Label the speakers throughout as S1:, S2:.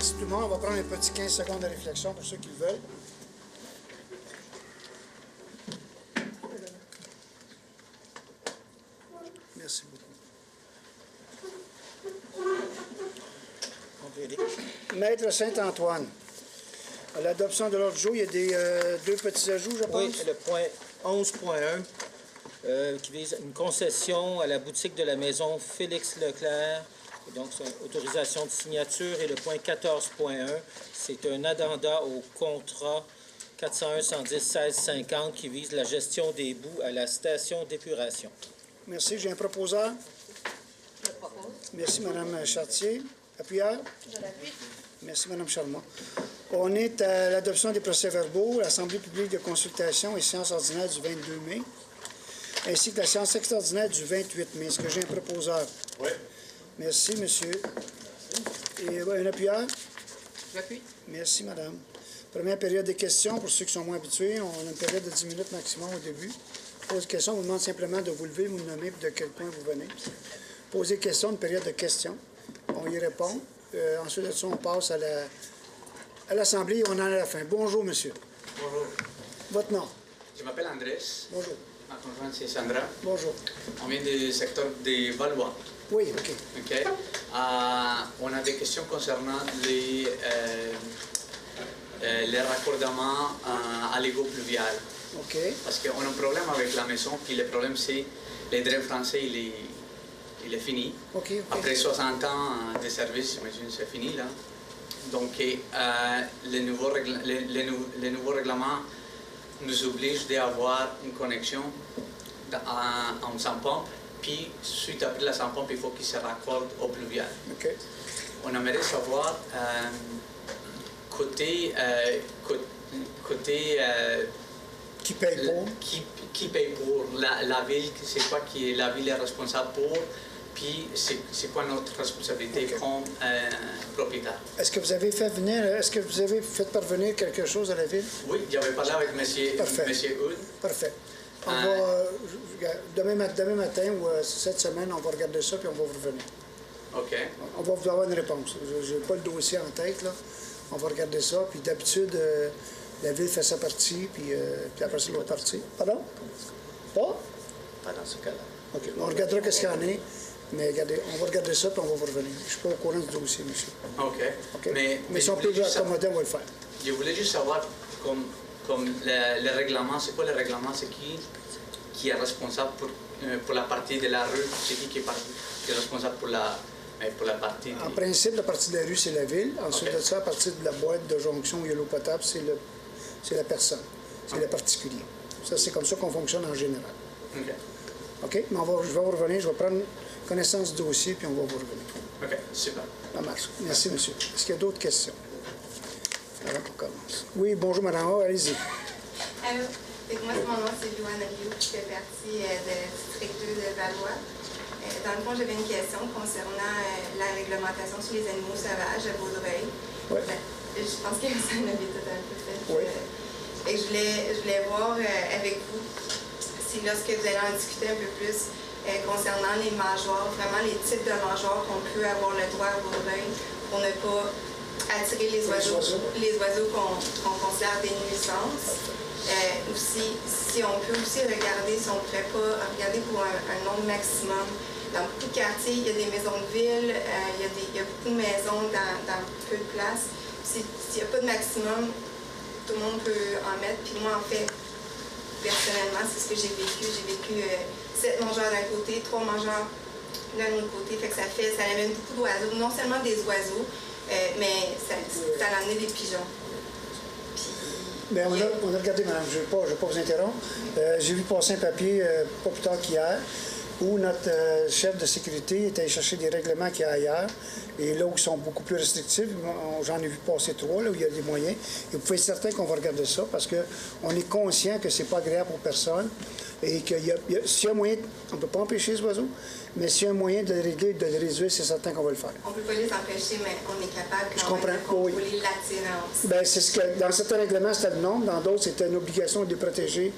S1: Merci tout le monde. On va prendre un petit 15 secondes de réflexion pour ceux qui le veulent. Merci beaucoup. On peut aller. Maître Saint-Antoine, à l'adoption de l'ordre du jour, il y a deux petits ajouts, je pense.
S2: Oui, le point 11.1 qui vise une concession à la boutique de la maison Félix Leclerc. Donc, c'est une autorisation de signature. Et le point 14.1, c'est un addenda au contrat 401-110-1650 qui vise la gestion des boues à la station d'épuration.
S1: Merci. J'ai un proposeur.
S3: Je propose.
S1: Merci, Mme Chartier. Appuyeur.
S3: Je l'appuie.
S1: Merci, Mme Charmant. On est à l'adoption des procès-verbaux, l'Assemblée publique de consultation et séance ordinaire du 22 mai, ainsi que la séance extraordinaire du 28 mai. Est-ce que j'ai un proposeur?
S4: Oui.
S1: Merci, monsieur. Et un appuyeur?
S3: J'appuie.
S1: Merci, madame. Première période de questions. Pour ceux qui sont moins habitués, on a une période de 10 minutes maximum au début. Pose question, on vous demande simplement de vous lever, vous nommer et de quel point vous venez. Posez question, une période de questions. On y répond. Ensuite de ça, on passe à l'Assemblée et on en est à la fin. Bonjour, monsieur.
S4: Bonjour.
S1: Votre nom?
S4: Je m'appelle Andrés.
S1: Bonjour.
S4: Ma conjointe, c'est Sandra.
S1: Bonjour.
S4: On vient du secteur de Valois.
S1: Oui, OK.
S4: OK. On a des questions concernant les raccordements à l'égout pluvial.
S1: OK.
S4: Parce qu'on a un problème avec la maison, puis le problème, c'est les drains français, il est fini.
S1: OK.
S4: Après 60 ans de service, j'imagine que c'est fini, là. Donc, les nouveaux règlements nous obligent d'avoir une connexion en sans-pompe, puis suite après la sans-pompe, il faut qu'il se raccorde au pluvial.
S1: OK.
S4: On aimerait savoir, côté
S1: Qui paye pour?
S4: qui paye pour la ville, c'est quoi qui la ville est responsable pour, puis c'est quoi notre responsabilité comme propriétaire.
S1: Est-ce que vous avez fait parvenir quelque chose à la ville?
S4: Oui, j'avais parlé avec M. Hood.
S1: Parfait. On va, demain matin ou cette semaine, on va regarder ça puis on va vous revenir.
S4: OK.
S1: On va vous avoir une réponse. Je n'ai pas le dossier en tête, là. On va regarder ça. Puis d'habitude, la ville fait sa partie, puis après c'est l'autre partie. Pardon? Pas?
S2: Pas dans ce cas-là.
S1: OK. On regardera qu'est-ce qu'il y en a. Mais regardez, on va regarder ça, puis on va vous revenir. Je ne suis pas au courant du dossier, monsieur.
S4: OK.
S1: OK?
S4: Mais
S1: si on peut vous accommoder, on va le faire.
S4: Je voulais juste savoir, comme le règlement, c'est quoi le règlement? C'est qui est responsable pour la partie de la rue? C'est qui est responsable pour la partie...
S1: En principe, la partie de la rue, c'est la ville. Ensuite
S4: OK.
S1: de ça, à partir de la boîte de jonction où il y a l'eau potable, c'est la personne. C'est le particulier. Ça, c'est comme ça qu'on fonctionne en général.
S4: OK.
S1: OK? Mais je vais vous revenir. Je vais prendre connaissance du dossier, puis on va vous revenir.
S4: OK, super.
S1: Ça marche. Merci, monsieur. Est-ce qu'il y a d'autres questions? Alors, on commence. Oui, bonjour, madame. Allez-y.
S5: Allô? Moi, mon nom, c'est Joanne Aliou, qui fait partie de District 2 de Valois. Dans le fond, j'avais une question concernant la réglementation sur les animaux sauvages à Vaudreuil.
S1: Oui.
S5: Je pense que ça en avait tout un peu fait.
S1: Oui.
S5: Et je voulais voir avec vous si lorsque vous allez en discuter un peu plus concernant les mangeoires, vraiment les types de mangeoires qu'on peut avoir le droit à Vaudreuil pour ne pas attirer les oiseaux qu'on considère des nuisances. Aussi, si on peut aussi regarder, si on ne pourrait pas regarder pour un nombre maximum. Dans beaucoup de quartiers, il y a des maisons de ville, il y a beaucoup de maisons dans peu de place. S'il n'y a pas de maximum, tout le monde peut en mettre. Puis moi, en fait, personnellement, c'est ce que j'ai vécu. J'ai vécu 7 mangeurs d'un côté, 3 mangeurs d'un autre côté. Fait que ça amène beaucoup d'oiseaux. Non seulement des oiseaux, mais ça a amené des pigeons.
S1: Bien, on a regardé, madame, je ne vais pas vous interrompre. J'ai vu passer un papier pas plus tard qu'hier où notre chef de sécurité était allé chercher des règlements qu'il y a ailleurs. Et là où ils sont beaucoup plus restrictifs, j'en ai vu passer 3, là où il y a des moyens. Et vous pouvez être certain qu'on va regarder ça parce qu'on est conscient que ce n'est pas agréable pour personne. Et s'il y a moyen, on ne peut pas empêcher les oiseaux, mais s'il y a un moyen de le régler, de le réduire, c'est certain qu'on va le faire.
S5: On ne peut pas les empêcher, mais on est capable
S1: Je
S5: quand même de
S1: comprends, oui.
S5: contrôler l'attirance.
S1: Bien, c'est ce que dans certains règlements, c'était le nombre, dans d'autres, c'était une obligation de les protéger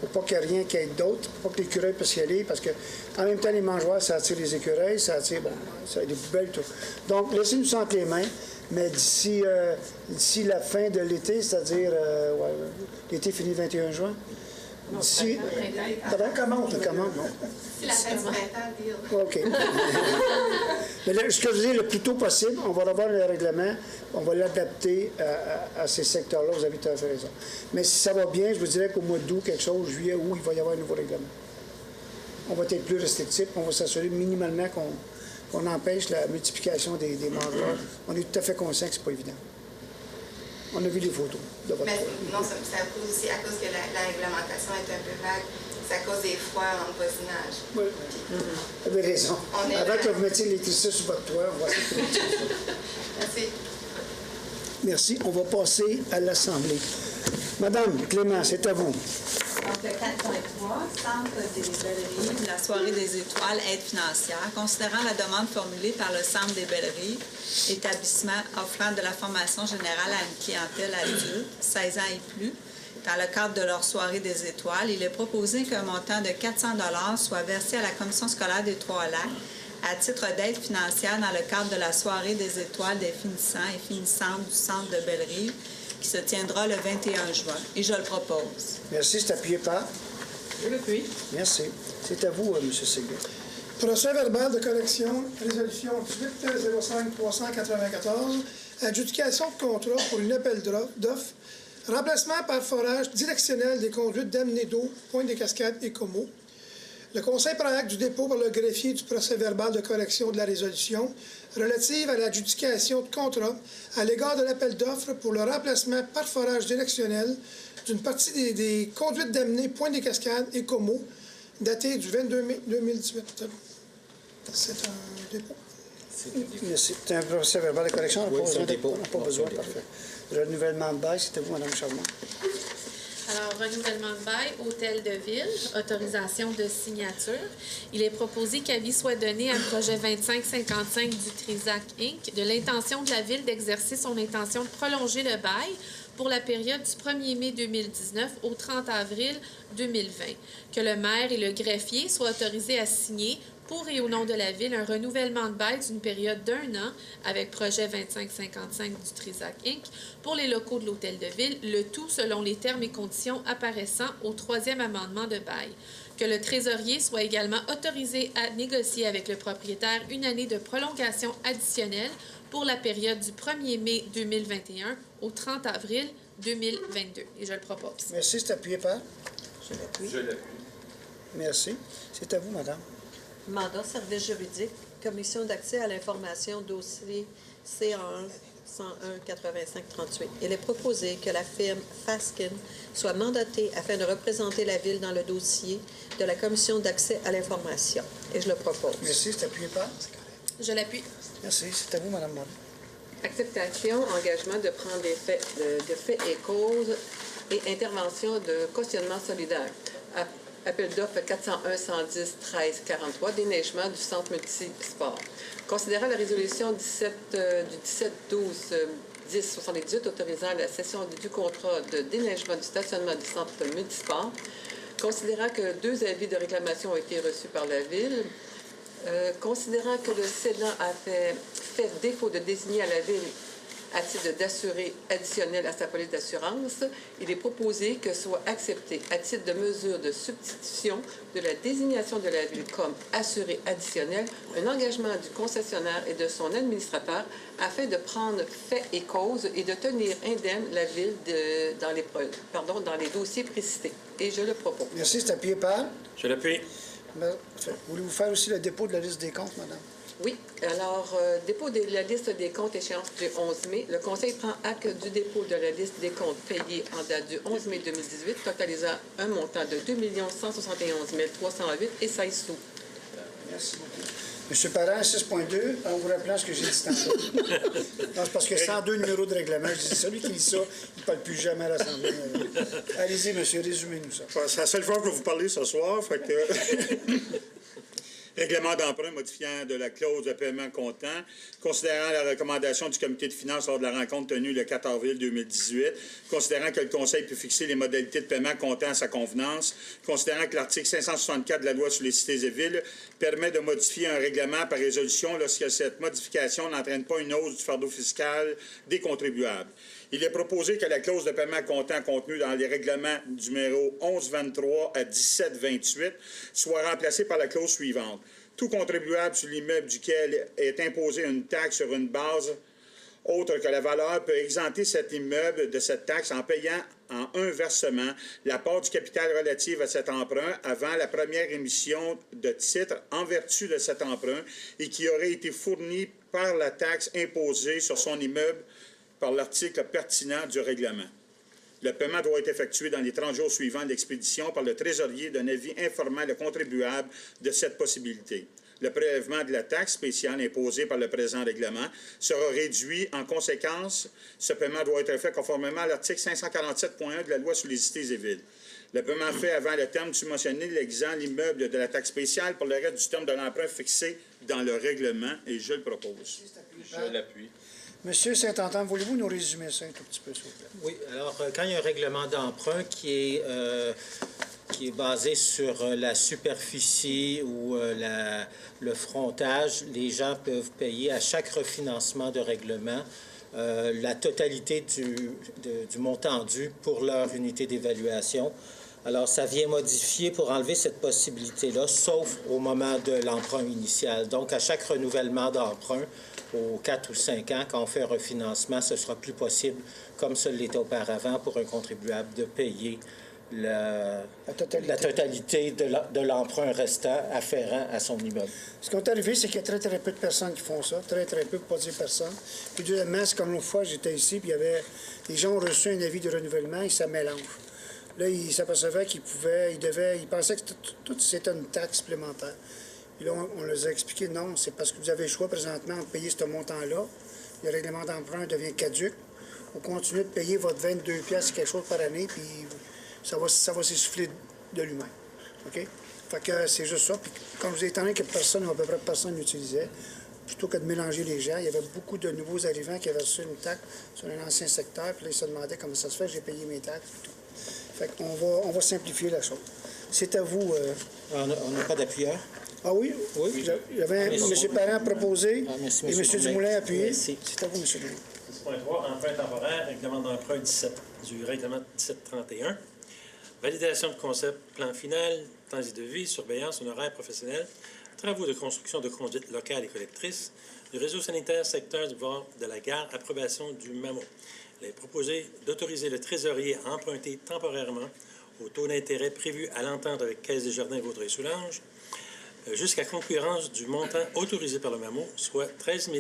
S1: pour pas qu'il y ait rien qui ait d'autre, pour pas que l'écureuil puisse y aller, parce que en même temps, les mangeoires, ça attire les écureuils, ça attire, bon, ça des poubelles, tout. Donc, laissez-nous ça entre les mains, mais d'ici la fin de l'été, c'est-à-dire, l'été finit le 21 juin, d'ici... Ça commence, non?
S5: Si la fin du printemps, dire.
S1: OK. Mais là, ce que je dis, le plus tôt possible, on va revoir le règlement, on va l'adapter à ces secteurs-là. Vous avez tout à fait raison. Mais si ça va bien, je vous dirais qu'au mois d'août, quelque chose, juillet, août, il va y avoir un nouveau règlement. On va être plus restrictif, on va s'assurer minimalement qu'on empêche la multiplication des mangeurs. On est tout à fait conscient que ce n'est pas évident. On a vu les photos de votre
S5: Mais non, ça cause aussi à cause que la réglementation est un peu vague. C'est à cause des froids en voisinage.
S1: Oui. Vous avez raison. Avant que vous mettiez l'électricité sur votre toit, on va essayer de
S5: Merci.
S1: Merci. On va passer à l'Assemblée. Madame Clément, c'est à vous.
S6: Donc, le 4.3, Centre des Belles-Rives, la soirée des étoiles, aide financière. Considérant la demande formulée par le Centre des Belles-Rives, établissement offrant de la formation générale à une clientèle adulte, 16 ans et plus, dans le cadre de leur soirée des étoiles, il est proposé qu'un montant de 400 $ soit versé à la Commission scolaire des Trois-Lacs à titre d'aide financière dans le cadre de la soirée des étoiles des finissants et finissantes du Centre de Belles-Rives, qui se tiendra le 21 juin. Et je le propose.
S1: Merci. C'est appuyé par?
S3: Je le puis.
S1: Merci. C'est à vous, M. Séguin.
S7: Procès verbal de correction, résolution 18-05-394, adjudication de contrat pour une appel d'offres, remplacement par forage directionnel des conduites d'amener d'eau, Pointe des Cascades et Como. Le Conseil prend acte du dépôt par le greffier du procès verbal de correction de la résolution relative à l'adjudication de contrat à l'égard de l'appel d'offres pour le remplacement par forage directionnel d'une partie des conduites d'amener Pointe des Cascades et Como, daté du 22 mai 2018. C'est un dépôt.
S1: Merci. C'est un procès verbal de correction. On n'a
S2: Oui,
S1: pas
S2: c'est un
S1: besoin de...
S2: dépôt.
S1: On n'a pas
S2: Non,
S1: besoin,
S2: c'est un dépôt.
S1: parfait. Le renouvellement de bail, c'est à vous, Mme Charmant.
S8: Alors, renouvellement de bail, hôtel de ville, autorisation de signature. Il est proposé qu'avis soit donné à le projet 2555 du Trisac Inc. de l'intention de la ville d'exercer son intention de prolonger le bail pour la période du 1er mai 2019 au 30 avril 2020. Que le maire et le greffier soient autorisés à signer pour et au nom de la Ville un renouvellement de bail d'une période d'1 an avec projet 2555 du Trisac Inc. pour les locaux de l'Hôtel de Ville, le tout selon les termes et conditions apparaissant au 3e amendement de bail. Que le trésorier soit également autorisé à négocier avec le propriétaire une année de prolongation additionnelle pour la période du 1er mai 2021 au 30 avril 2022. Et je le propose.
S1: Merci. C'est appuyé par?
S4: Je l'appuie.
S1: Merci. C'est à vous, madame.
S9: Mandat service juridique, commission d'accès à l'information, dossier C1 101-85-38. Il est proposé que la firme Faskin soit mandatée afin de représenter la Ville dans le dossier de la commission d'accès à l'information. Et je le propose.
S1: Merci. C'est appuyé par?
S8: Je l'appuie.
S1: Merci. C'est à vous, madame Morin.
S3: Acceptation, engagement de prendre des faits, de faits et causes et intervention de cautionnement solidaire. Appel d'offres 401-110-13-43, déneigement du centre multisport. Considérant la résolution du 17-12-10-78 autorisant la cession du contrat de déneigement du stationnement du centre multisport, considérant que 2 avis de réclamation ont été reçus par la Ville, considérant que le cédant a fait défaut de désigner à la Ville à titre d'assuré additionnel à sa police d'assurance, il est proposé que soit accepté à titre de mesure de substitution de la désignation de la Ville comme assuré additionnel un engagement du concessionnaire et de son administrateur afin de prendre fait et cause et de tenir indemne la Ville dans les dossiers précités. Et je le propose.
S1: Merci. C'est appuyé par?
S2: Je l'appuie.
S1: Voulez-vous faire aussi le dépôt de la liste des comptes, madame?
S3: Oui. Alors, dépôt de la liste des comptes échéance du 11 mai. Le Conseil prend acte du dépôt de la liste des comptes payés en date du 11 mai 2018, totalisant un montant de 2 171 308 et 16 sous.
S1: Merci beaucoup. M. Parent, 6.2, en vous rappelant ce que j'ai dit tantôt. Non, c'est parce que 102 numéros de règlement, je dis, celui qui lit ça, il ne parle plus jamais à l'Assemblée. Allez-y, monsieur, résumez-nous ça.
S10: C'est la seule fois que je vais vous parler ce soir, fait que... Règlement d'emprunt modifiant de la clause de paiement comptant, considérant la recommandation du comité de finances lors de la rencontre tenue le 4 avril 2018, considérant que le Conseil peut fixer les modalités de paiement comptant à sa convenance, considérant que l'article 564 de la loi sur les cités et villes permet de modifier un règlement par résolution lorsque cette modification n'entraîne pas une hausse du fardeau fiscal des contribuables. Il est proposé que la clause de paiement comptant contenue dans les règlements numéro 1123 à 1728 soit remplacée par la clause suivante. Tout contribuable sur l'immeuble duquel est imposée une taxe sur une base autre que la valeur peut exempter cet immeuble de cette taxe en payant en un versement la part du capital relative à cet emprunt avant la première émission de titre en vertu de cet emprunt et qui aurait été fourni par la taxe imposée sur son immeuble par l'article pertinent du règlement. Le paiement doit être effectué dans les 30 jours suivant l'expédition par le trésorier d'un avis informant le contribuable de cette possibilité. Le prélèvement de la taxe spéciale imposée par le présent règlement sera réduit en conséquence. Ce paiement doit être fait conformément à l'article 547.1 de la loi sur les cités et villes. Le paiement fait avant le terme subventionné l'exempt l'immeuble de la taxe spéciale pour le reste du terme de l'emprunt fixé dans le règlement et je le propose.
S11: Je l'appuie.
S1: Monsieur Saint-Antoine, voulez-vous nous résumer ça un tout petit peu, s'il vous plaît?
S2: Oui, alors quand il y a un règlement d'emprunt qui est basé sur la superficie ou le frontage, les gens peuvent payer à chaque refinancement de règlement la totalité du montant dû pour leur unité d'évaluation. Alors, ça vient modifier pour enlever cette possibilité-là, sauf au moment de l'emprunt initial. Donc, à chaque renouvellement d'emprunt, aux 4 ou 5 ans, quand on fait un refinancement, ce sera plus possible, comme ce l'était auparavant, pour un contribuable de payer la totalité de l'emprunt restant afférent à son immeuble.
S1: Ce qui est arrivé, c'est qu'il y a très, très peu de personnes qui font ça. Très, très peu, pour pas dire personne. Puis deuxièmement, c'est comme l'autre fois, j'étais ici, puis il y avait... Les gens ont reçu un avis de renouvellement et ça mélange. Là, ils s'apercevaient qu'ils pensaient que tout c'était une taxe supplémentaire. Puis là, on leur a expliqué, non, c'est parce que vous avez le choix présentement de payer ce montant-là. Le règlement d'emprunt devient caduc. Vous continuez de payer votre 22 pièces quelque chose par année, puis ça va s'essouffler de lui-même. OK? Fait que c'est juste ça. Puis comme je vous ai étonné que personne, ou à peu près personne l'utilisait, plutôt que de mélanger les gens, il y avait beaucoup de nouveaux arrivants qui avaient reçu une taxe sur un ancien secteur, puis là, ils se demandaient comment ça se fait, j'ai payé mes taxes et tout. Fait qu'on va simplifier la chose. C'est à vous.
S2: On n'a pas d'appuyeur?
S1: Ah oui?
S2: Oui.
S1: J'avais M. Parent proposé et M. Dumoulin appuyé.
S2: Merci.
S1: C'est à vous, M. Dumoulin.
S12: 6.3, emprunt temporaire, règlement d'emprunt du règlement 1731. Validation de concept, plan final, temps et devis, surveillance, honoraires professionnels, travaux de construction de conduites locales et collectrices, du réseau sanitaire secteur du bord de la gare, approbation du MAMO. Il est proposé d'autoriser le trésorier à emprunter temporairement au taux d'intérêt prévu à l'entente avec Caisse des Jardins Vaudreuil-Soulanges jusqu'à concurrence du montant autorisé par le MAMO, soit 13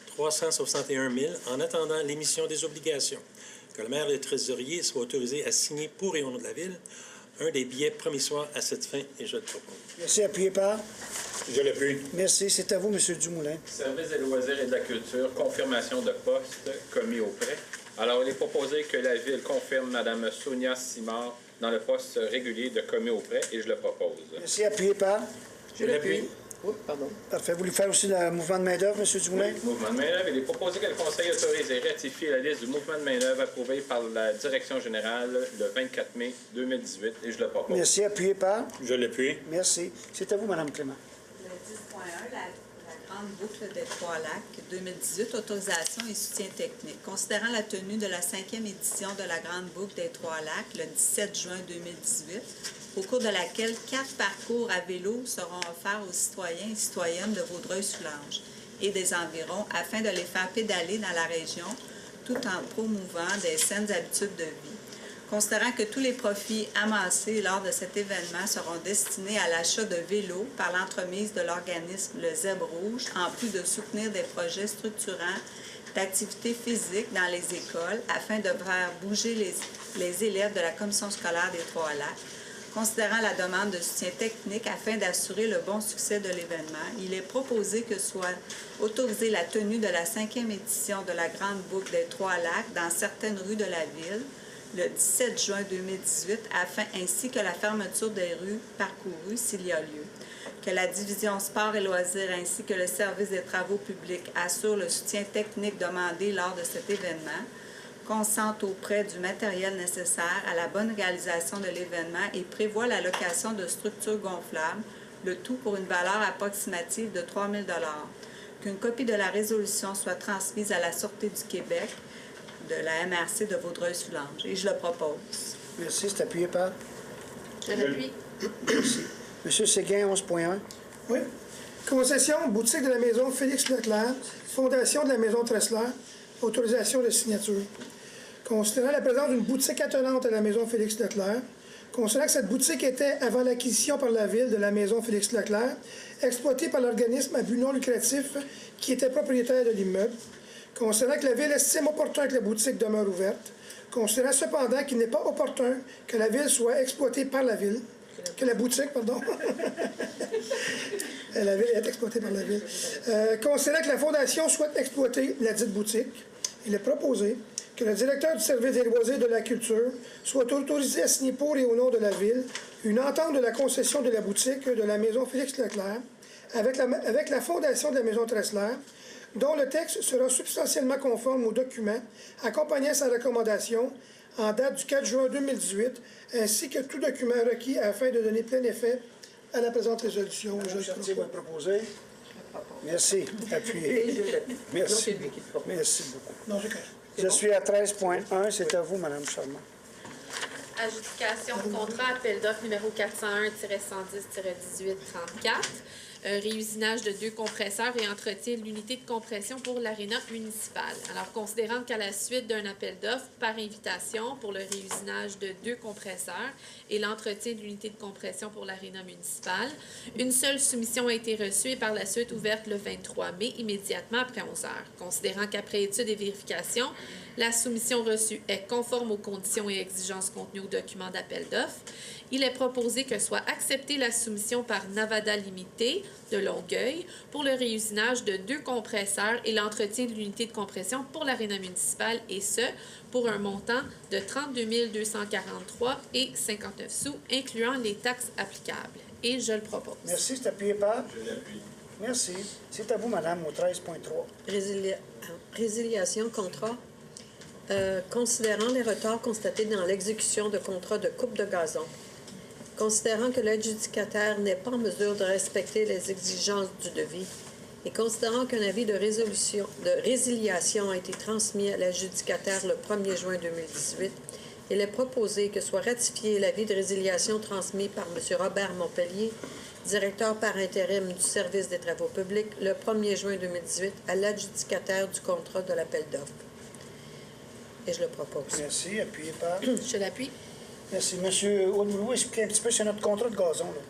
S12: 361 000 en attendant l'émission des obligations. Que le maire et le trésorier soient autorisés à signer pour et au nom de la Ville un des billets promissoires à cette fin, et je le propose.
S1: Merci. Appuyé par?
S10: Je l'appuie.
S1: Merci. C'est à vous, M. Dumoulin.
S11: Service des loisirs et de la culture, confirmation de poste commis auprès. Alors, il est proposé que la Ville confirme Mme Sonia Simard dans le poste régulier de commis auprès, et je le propose.
S1: Merci. Appuyé par?
S3: Je l'appuie. Oui, pardon.
S1: Parfait. Vous voulez faire aussi le mouvement de main-d'œuvre, M. Dumoulin?
S11: Oui, mouvement de main-d'œuvre. Il est proposé que le Conseil autorise et ratifie la liste du mouvement de main-d'œuvre approuvé par la Direction générale le 24 mai 2018, et je le propose.
S1: Merci. Appuyé par?
S10: Je l'appuie.
S1: Merci. C'est à vous, Mme Clément.
S6: Le 10.1, la grande boucle des Trois-Lacs, 2018, autorisation et soutien technique. Considérant la tenue de la 5e édition de la grande boucle des Trois-Lacs, le 17 juin 2018, au cours de laquelle 4 parcours à vélo seront offerts aux citoyens et citoyennes de Vaudreuil-Soulanges et des environs afin de les faire pédaler dans la région tout en promouvant des saines habitudes de vie. Considérant que tous les profits amassés lors de cet événement seront destinés à l'achat de vélos par l'entremise de l'organisme Le Zèbre Rouge, en plus de soutenir des projets structurants d'activités physiques dans les écoles afin de faire bouger les élèves de la commission scolaire des Trois-Lacs, considérant la demande de soutien technique afin d'assurer le bon succès de l'événement, il est proposé que soit autorisée la tenue de la 5e édition de la Grande Boucle des Trois-Lacs dans certaines rues de la ville le 17 juin 2018, ainsi que la fermeture des rues parcourues s'il y a lieu. Que la division sport et loisirs ainsi que le service des travaux publics assurent le soutien technique demandé lors de cet événement, consentent auprès du matériel nécessaire à la bonne réalisation de l'événement et prévoient la location de structures gonflables, le tout pour une valeur approximative de 3 000 $. Qu'une copie de la résolution soit transmise à la Sûreté du Québec de la MRC de Vaudreuil-Soulanges. Et je le propose.
S1: Merci. C'est appuyé par?
S8: Je l'appuie.
S1: Merci. Monsieur Séguin, 11.1.
S7: Oui. Concession, boutique de la maison Félix Leclerc, fondation de la maison Tressler, autorisation de signature. Considérant la présence d'une boutique attenante à la maison Félix Leclerc, considérant que cette boutique était, avant l'acquisition par la Ville de la maison Félix Leclerc, exploitée par l'organisme à but non lucratif qui était propriétaire de l'immeuble, considérant que la Ville estime opportun que la boutique demeure ouverte, considérant cependant qu'il n'est pas opportun que la Ville soit exploitée par la Ville, que la boutique, pardon. La Ville est exploitée par la Ville. Considérant que la Fondation souhaite exploiter la dite boutique, il est proposé que le directeur du service des loisirs de la culture soit autorisé à signer pour et au nom de la Ville une entente de la concession de la boutique de la maison Félix Leclerc avec la Fondation de la maison Tressler, dont le texte sera substantiellement conforme aux documents accompagnant sa recommandation en date du 4 juin 2018, ainsi que tout document requis afin de donner plein effet à la présente résolution.
S1: Chartier va le proposer. Merci. Appuyé. Merci. Merci beaucoup.
S7: Non, je cache.
S1: Je suis à 13.1. C'est à vous, Mme Charmant.
S8: Adjudication de contrat appel d'offres numéro 401-110-18-34. Réusinage de 2 compresseurs et entretien de l'unité de compression pour l'aréna municipale. Alors, considérant qu'à la suite d'un appel d'offres par invitation pour le réusinage de 2 compresseurs et l'entretien de l'unité de compression pour l'aréna municipale, une seule soumission a été reçue et par la suite ouverte le 23 mai, immédiatement après 11 heures. Considérant qu'après étude et vérification, la soumission reçue est conforme aux conditions et exigences contenues au document d'appel d'offres, il est proposé que soit acceptée la soumission par Navada Limité de Longueuil pour le réusinage de 2 compresseurs et l'entretien de l'unité de compression pour l'aréna municipale, et ce, pour un montant de 32 243,59 sous, incluant les taxes applicables. Et je le propose.
S1: Merci. C'est appuyé par? Je l'appuie. Merci. C'est à vous, madame, au 13.3.
S9: Résiliation contrat. Considérant les retards constatés dans l'exécution de contrats de coupe de gazon, considérant que l'adjudicataire n'est pas en mesure de respecter les exigences du devis et considérant qu'un avis de résiliation a été transmis à l'adjudicataire le 1er juin 2018, il est proposé que soit ratifié l'avis de résiliation transmis par M. Robert Montpellier, directeur par intérim du service des travaux publics, le 1er juin 2018 à l'adjudicataire du contrat de l'appel d'offres. Et je le propose.
S1: Merci. Appuyé par?
S8: Je l'appuie.
S1: Merci. Monsieur Aude-Boulou, expliquez un petit peu sur notre contrat de gazon. Là.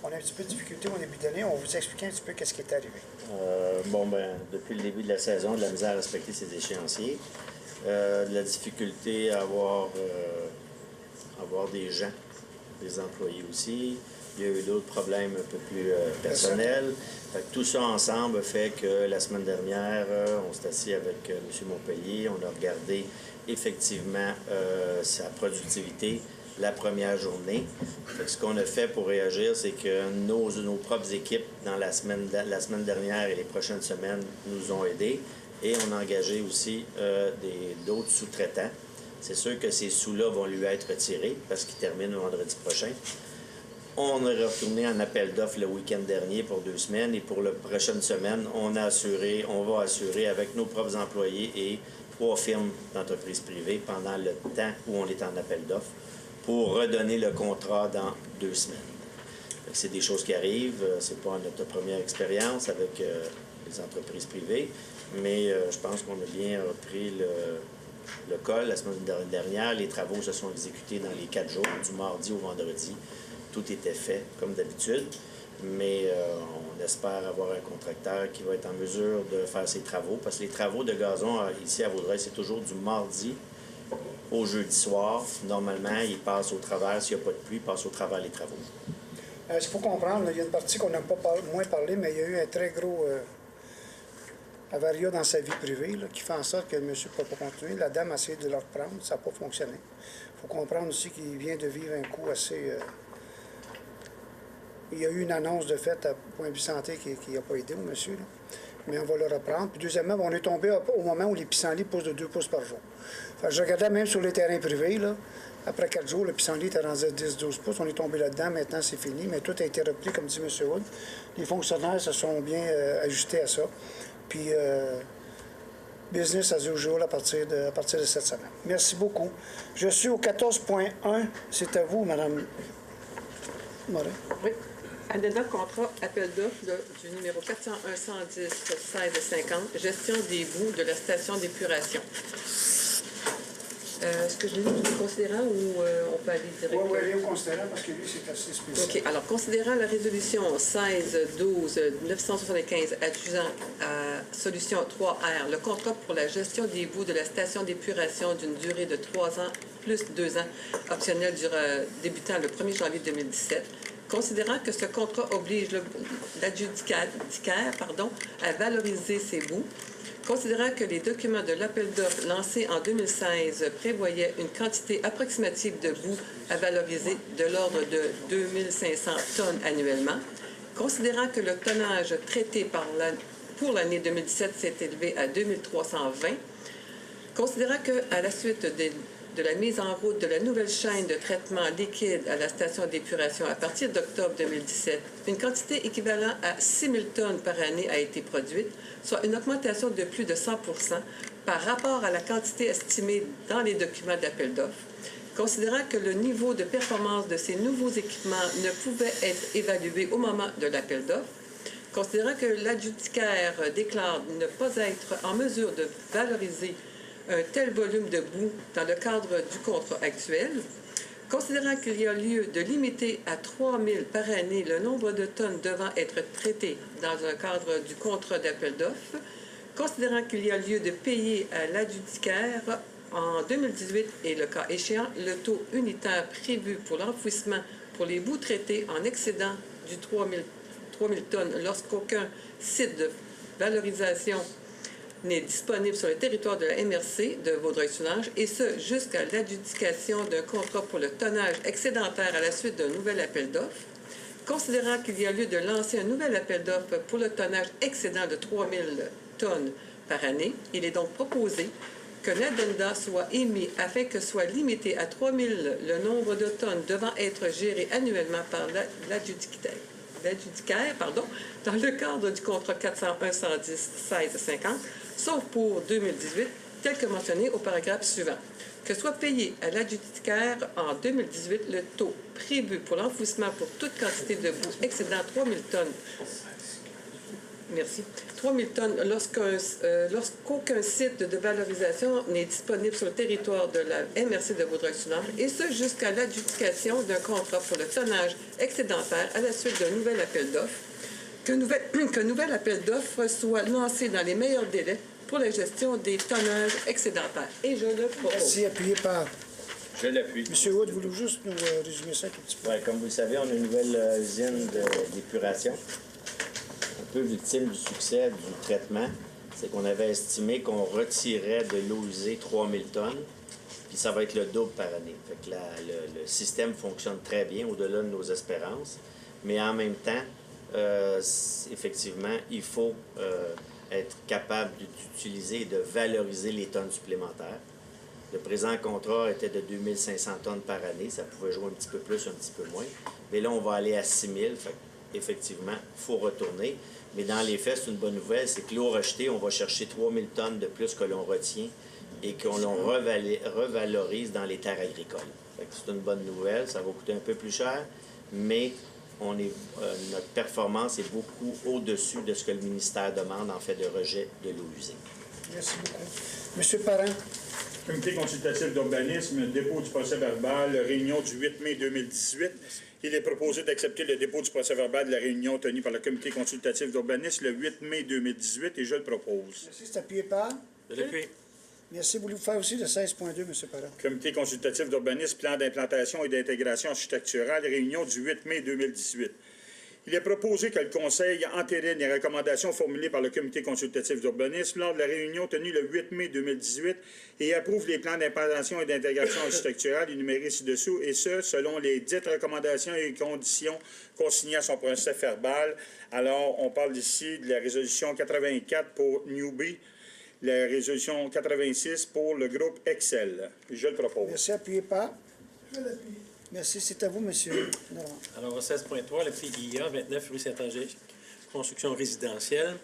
S1: On a un petit peu de difficulté au début d'année. On va vous expliquer un petit peu qu'est-ce qui est arrivé.
S13: Depuis le début de la saison, de la misère à respecter ses échéanciers. De la difficulté à avoir des gens, des employés aussi. Il y a eu d'autres problèmes un peu plus personnels. Fait que tout ça ensemble fait que la semaine dernière, on s'est assis avec M. Montpellier. On a regardé effectivement sa productivité la première journée. Fait que ce qu'on a fait pour réagir, c'est que nos propres équipes, dans la semaine dernière et les prochaines semaines, nous ont aidés. Et on a engagé aussi d'autres sous-traitants. C'est sûr que ces sous-là vont lui être retirés parce qu'ils terminent le vendredi prochain. On est retourné en appel d'offres le week-end dernier pour 2 semaines et pour la prochaine semaine, on va assurer avec nos propres employés et 3 firmes d'entreprises privées pendant le temps où on est en appel d'offres pour redonner le contrat dans 2 semaines. C'est des choses qui arrivent, c'est pas notre première expérience avec les entreprises privées, mais je pense qu'on a bien repris le col la semaine dernière. Les travaux se sont exécutés dans les 4 jours, du mardi au vendredi. Tout était fait, comme d'habitude, mais on espère avoir un contracteur qui va être en mesure de faire ses travaux, parce que les travaux de gazon ici à Vaudreuil, c'est toujours du mardi au jeudi soir. Normalement, il passe au travers, s'il n'y a pas de pluie, il passe au travers les travaux.
S1: Il faut comprendre, là, il y a une partie qu'on n'a pas moins parlé, mais il y a eu un très gros avaria dans sa vie privée là, qui fait en sorte que le monsieur ne peut pas continuer. La dame a essayé de le reprendre, ça n'a pas fonctionné. Il faut comprendre aussi qu'il vient de vivre un coup assez... Il y a eu une annonce de fait à Point de vue santé qui n'a pas aidé au monsieur, là. Mais on va le reprendre. Puis deuxièmement, on est tombé au moment où les pissenlits poussent de 2 pouces par jour. Fait que je regardais même sur les terrains privés, là, après 4 jours, le pissenlit était rendu à 10-12 pouces. On est tombé là-dedans, maintenant c'est fini. Mais tout a été repris, comme dit M. Wood. Les fonctionnaires se sont bien ajustés à ça. Puis, business as usual à partir de cette semaine. Merci beaucoup. Je suis au 14.1. C'est à vous, Mme Morin.
S3: Oui. Addenda contrat appel d'offres du numéro 401-110-16-50, gestion des boues de la station d'épuration. Est-ce que je lis tous les considérants ou on peut aller directement?
S1: Oui, allez au considérant parce que lui, c'est assez spécial.
S3: OK. Alors, considérant la résolution 16-12-975 adjusant à solution 3R, le contrat pour la gestion des boues de la station d'épuration d'une durée de 3 ans plus 2 ans, optionnel débutant le 1er janvier 2017, considérant que ce contrat oblige l'adjudicaire à valoriser ses boues, considérant que les documents de l'appel d'offres lancé en 2016 prévoyaient une quantité approximative de boue à valoriser de l'ordre de 2500 tonnes annuellement, considérant que le tonnage traité pour l'année 2017 s'est élevé à 2320, considérant qu'à la suite de la mise en route de la nouvelle chaîne de traitement liquide à la station d'épuration à partir d'octobre 2017, une quantité équivalente à 6 000 tonnes par année a été produite, soit une augmentation de plus de 100 par rapport à la quantité estimée dans les documents d'appel d'offres. Considérant que le niveau de performance de ces nouveaux équipements ne pouvait être évalué au moment de l'appel d'offres, considérant que l'adjudicaire déclare ne pas être en mesure de valoriser un tel volume de boue dans le cadre du contrat actuel, considérant qu'il y a lieu de limiter à 3 000 par année le nombre de tonnes devant être traitées dans un cadre du contrat d'appel d'offres, considérant qu'il y a lieu de payer à l'adjudicaire en 2018 et le cas échéant le taux unitaire prévu pour l'enfouissement pour les boues traitées en excédent du 3 000 tonnes lorsqu'aucun site de valorisation n'est disponible sur le territoire de la MRC de Vaudreuil-Soulanges, et ce, jusqu'à l'adjudication d'un contrat pour le tonnage excédentaire à la suite d'un nouvel appel d'offres. Considérant qu'il y a lieu de lancer un nouvel appel d'offres pour le tonnage excédent de 3 000 tonnes par année, il est donc proposé qu'un addenda soit émis afin que soit limité à 3 000 le nombre de tonnes devant être géré annuellement par l'adjudicaire, dans le cadre du contrat 401-110-16-50, sauf pour 2018, tel que mentionné au paragraphe suivant. Que soit payé à l'adjudicaire en 2018 le taux prévu pour l'enfouissement pour toute quantité de boue excédant 3 000 tonnes. Merci. 3 000 tonnes lorsqu'aucun site de valorisation n'est disponible sur le territoire de la MRC de Vaudreuil-Soulanges, et ce jusqu'à l'adjudication d'un contrat pour le tonnage excédentaire à la suite d'un nouvel appel d'offres. Qu'un nouvel appel d'offres soit lancé dans les meilleurs délais pour la gestion des tonnages excédentaires. Et je le propose.
S1: Merci, appuyé par...
S11: Je l'appuie.
S1: M. Wood, voulez-vous juste nous résumer ça un tout petit peu?
S13: Oui, comme vous le savez, on a une nouvelle usine d'épuration. Un peu victime du succès du traitement, c'est qu'on avait estimé qu'on retirait de l'eau usée 3 000 tonnes, puis ça va être le double par année. Fait que le système fonctionne très bien, au-delà de nos espérances, mais en même temps, effectivement, il faut être capable d'utiliser et de valoriser les tonnes supplémentaires. Le présent contrat était de 2500 tonnes par année. Ça pouvait jouer un petit peu plus, un petit peu moins. Mais là, on va aller à 6000. Fait effectivement, il faut retourner. Mais dans les faits, c'est une bonne nouvelle. C'est que l'eau rejetée, on va chercher 3000 tonnes de plus que l'on retient et qu'on revalorise dans les terres agricoles. Fait que c'est une bonne nouvelle. Ça va coûter un peu plus cher, mais notre performance est beaucoup au-dessus de ce que le ministère demande en fait de rejet de l'eau usée.
S1: Merci beaucoup. Monsieur Parent.
S10: Comité consultatif d'urbanisme, dépôt du procès-verbal, réunion du 8 mai 2018. Il est proposé d'accepter le dépôt du procès-verbal de la réunion tenue par le comité consultatif d'urbanisme le 8 mai 2018 et je le propose.
S1: Merci, c'est appuyé par...
S12: Je l'appuie.
S1: Merci. Voulez-vous faire aussi le 16.2, M. Parent?
S10: Comité consultatif d'urbanisme, plan d'implantation et d'intégration architecturale, réunion du 8 mai 2018. Il est proposé que le Conseil entérine les recommandations formulées par le Comité consultatif d'urbanisme lors de la réunion tenue le 8 mai 2018 et approuve les plans d'implantation et d'intégration architecturale énumérés ci-dessous, et ce, selon les dites recommandations et conditions consignées à son procès verbal. Alors, on parle ici de la résolution 84 pour Newbie, la résolution 86 pour le groupe Excel. Je le propose.
S1: Merci. Appuyé par?
S7: Je l'appuie.
S1: Merci. C'est à vous, M. Laurent.
S12: Alors, au 16.3, le PIA, 29 rue Saint-Angèle, construction résidentielle.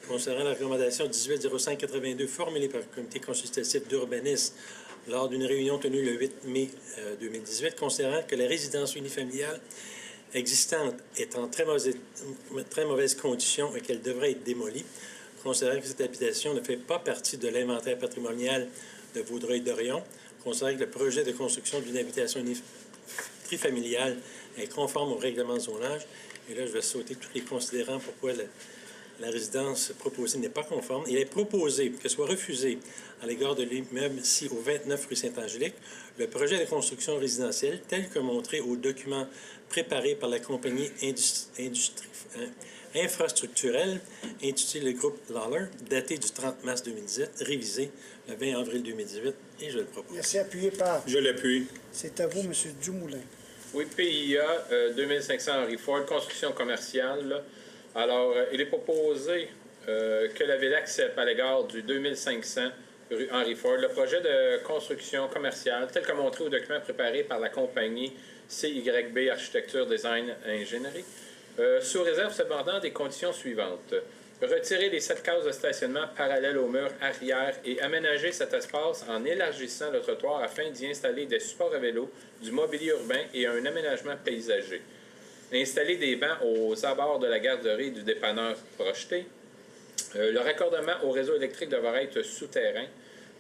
S12: Concernant la recommandation 180582 formulée par le Comité consultatif d'urbanisme lors d'une réunion tenue le 8 mai 2018, considérant que la résidence unifamiliale existante est en très mauvaise condition et qu'elle devrait être démolie, considérant que cette habitation ne fait pas partie de l'inventaire patrimonial de Vaudreuil-Dorion, considérant que le projet de construction d'une habitation trifamiliale est conforme au règlement de zonage. Et là, je vais sauter tous les considérants pourquoi la résidence proposée n'est pas conforme. Il est proposé que soit refusé à l'égard de l'immeuble ici au 29 rue Saint-Angélique le projet de construction résidentielle tel que montré au document préparé par la compagnie infrastructurelle intitulé le groupe Lawler, daté du 30 mars 2017, révisé le 20 avril 2018, et je le propose.
S1: Merci. Appuyé par?
S10: Je l'appuie.
S1: C'est à vous, M. Dumoulin.
S11: Oui, PIA 2500 Henry Ford, construction commerciale. Là. Alors, il est proposé que la Ville accepte à l'égard du 2500 rue Henry Ford le projet de construction commerciale tel que montré au document préparé par la compagnie CYB Architecture Design Ingénierie, sous réserve cependant des conditions suivantes. Retirer les 7 cases de stationnement parallèles au mur arrière et aménager cet espace en élargissant le trottoir afin d'y installer des supports à vélo, du mobilier urbain et un aménagement paysager. Installer des bancs aux abords de la garderie du dépanneur projeté. Le raccordement au réseau électrique devra être souterrain.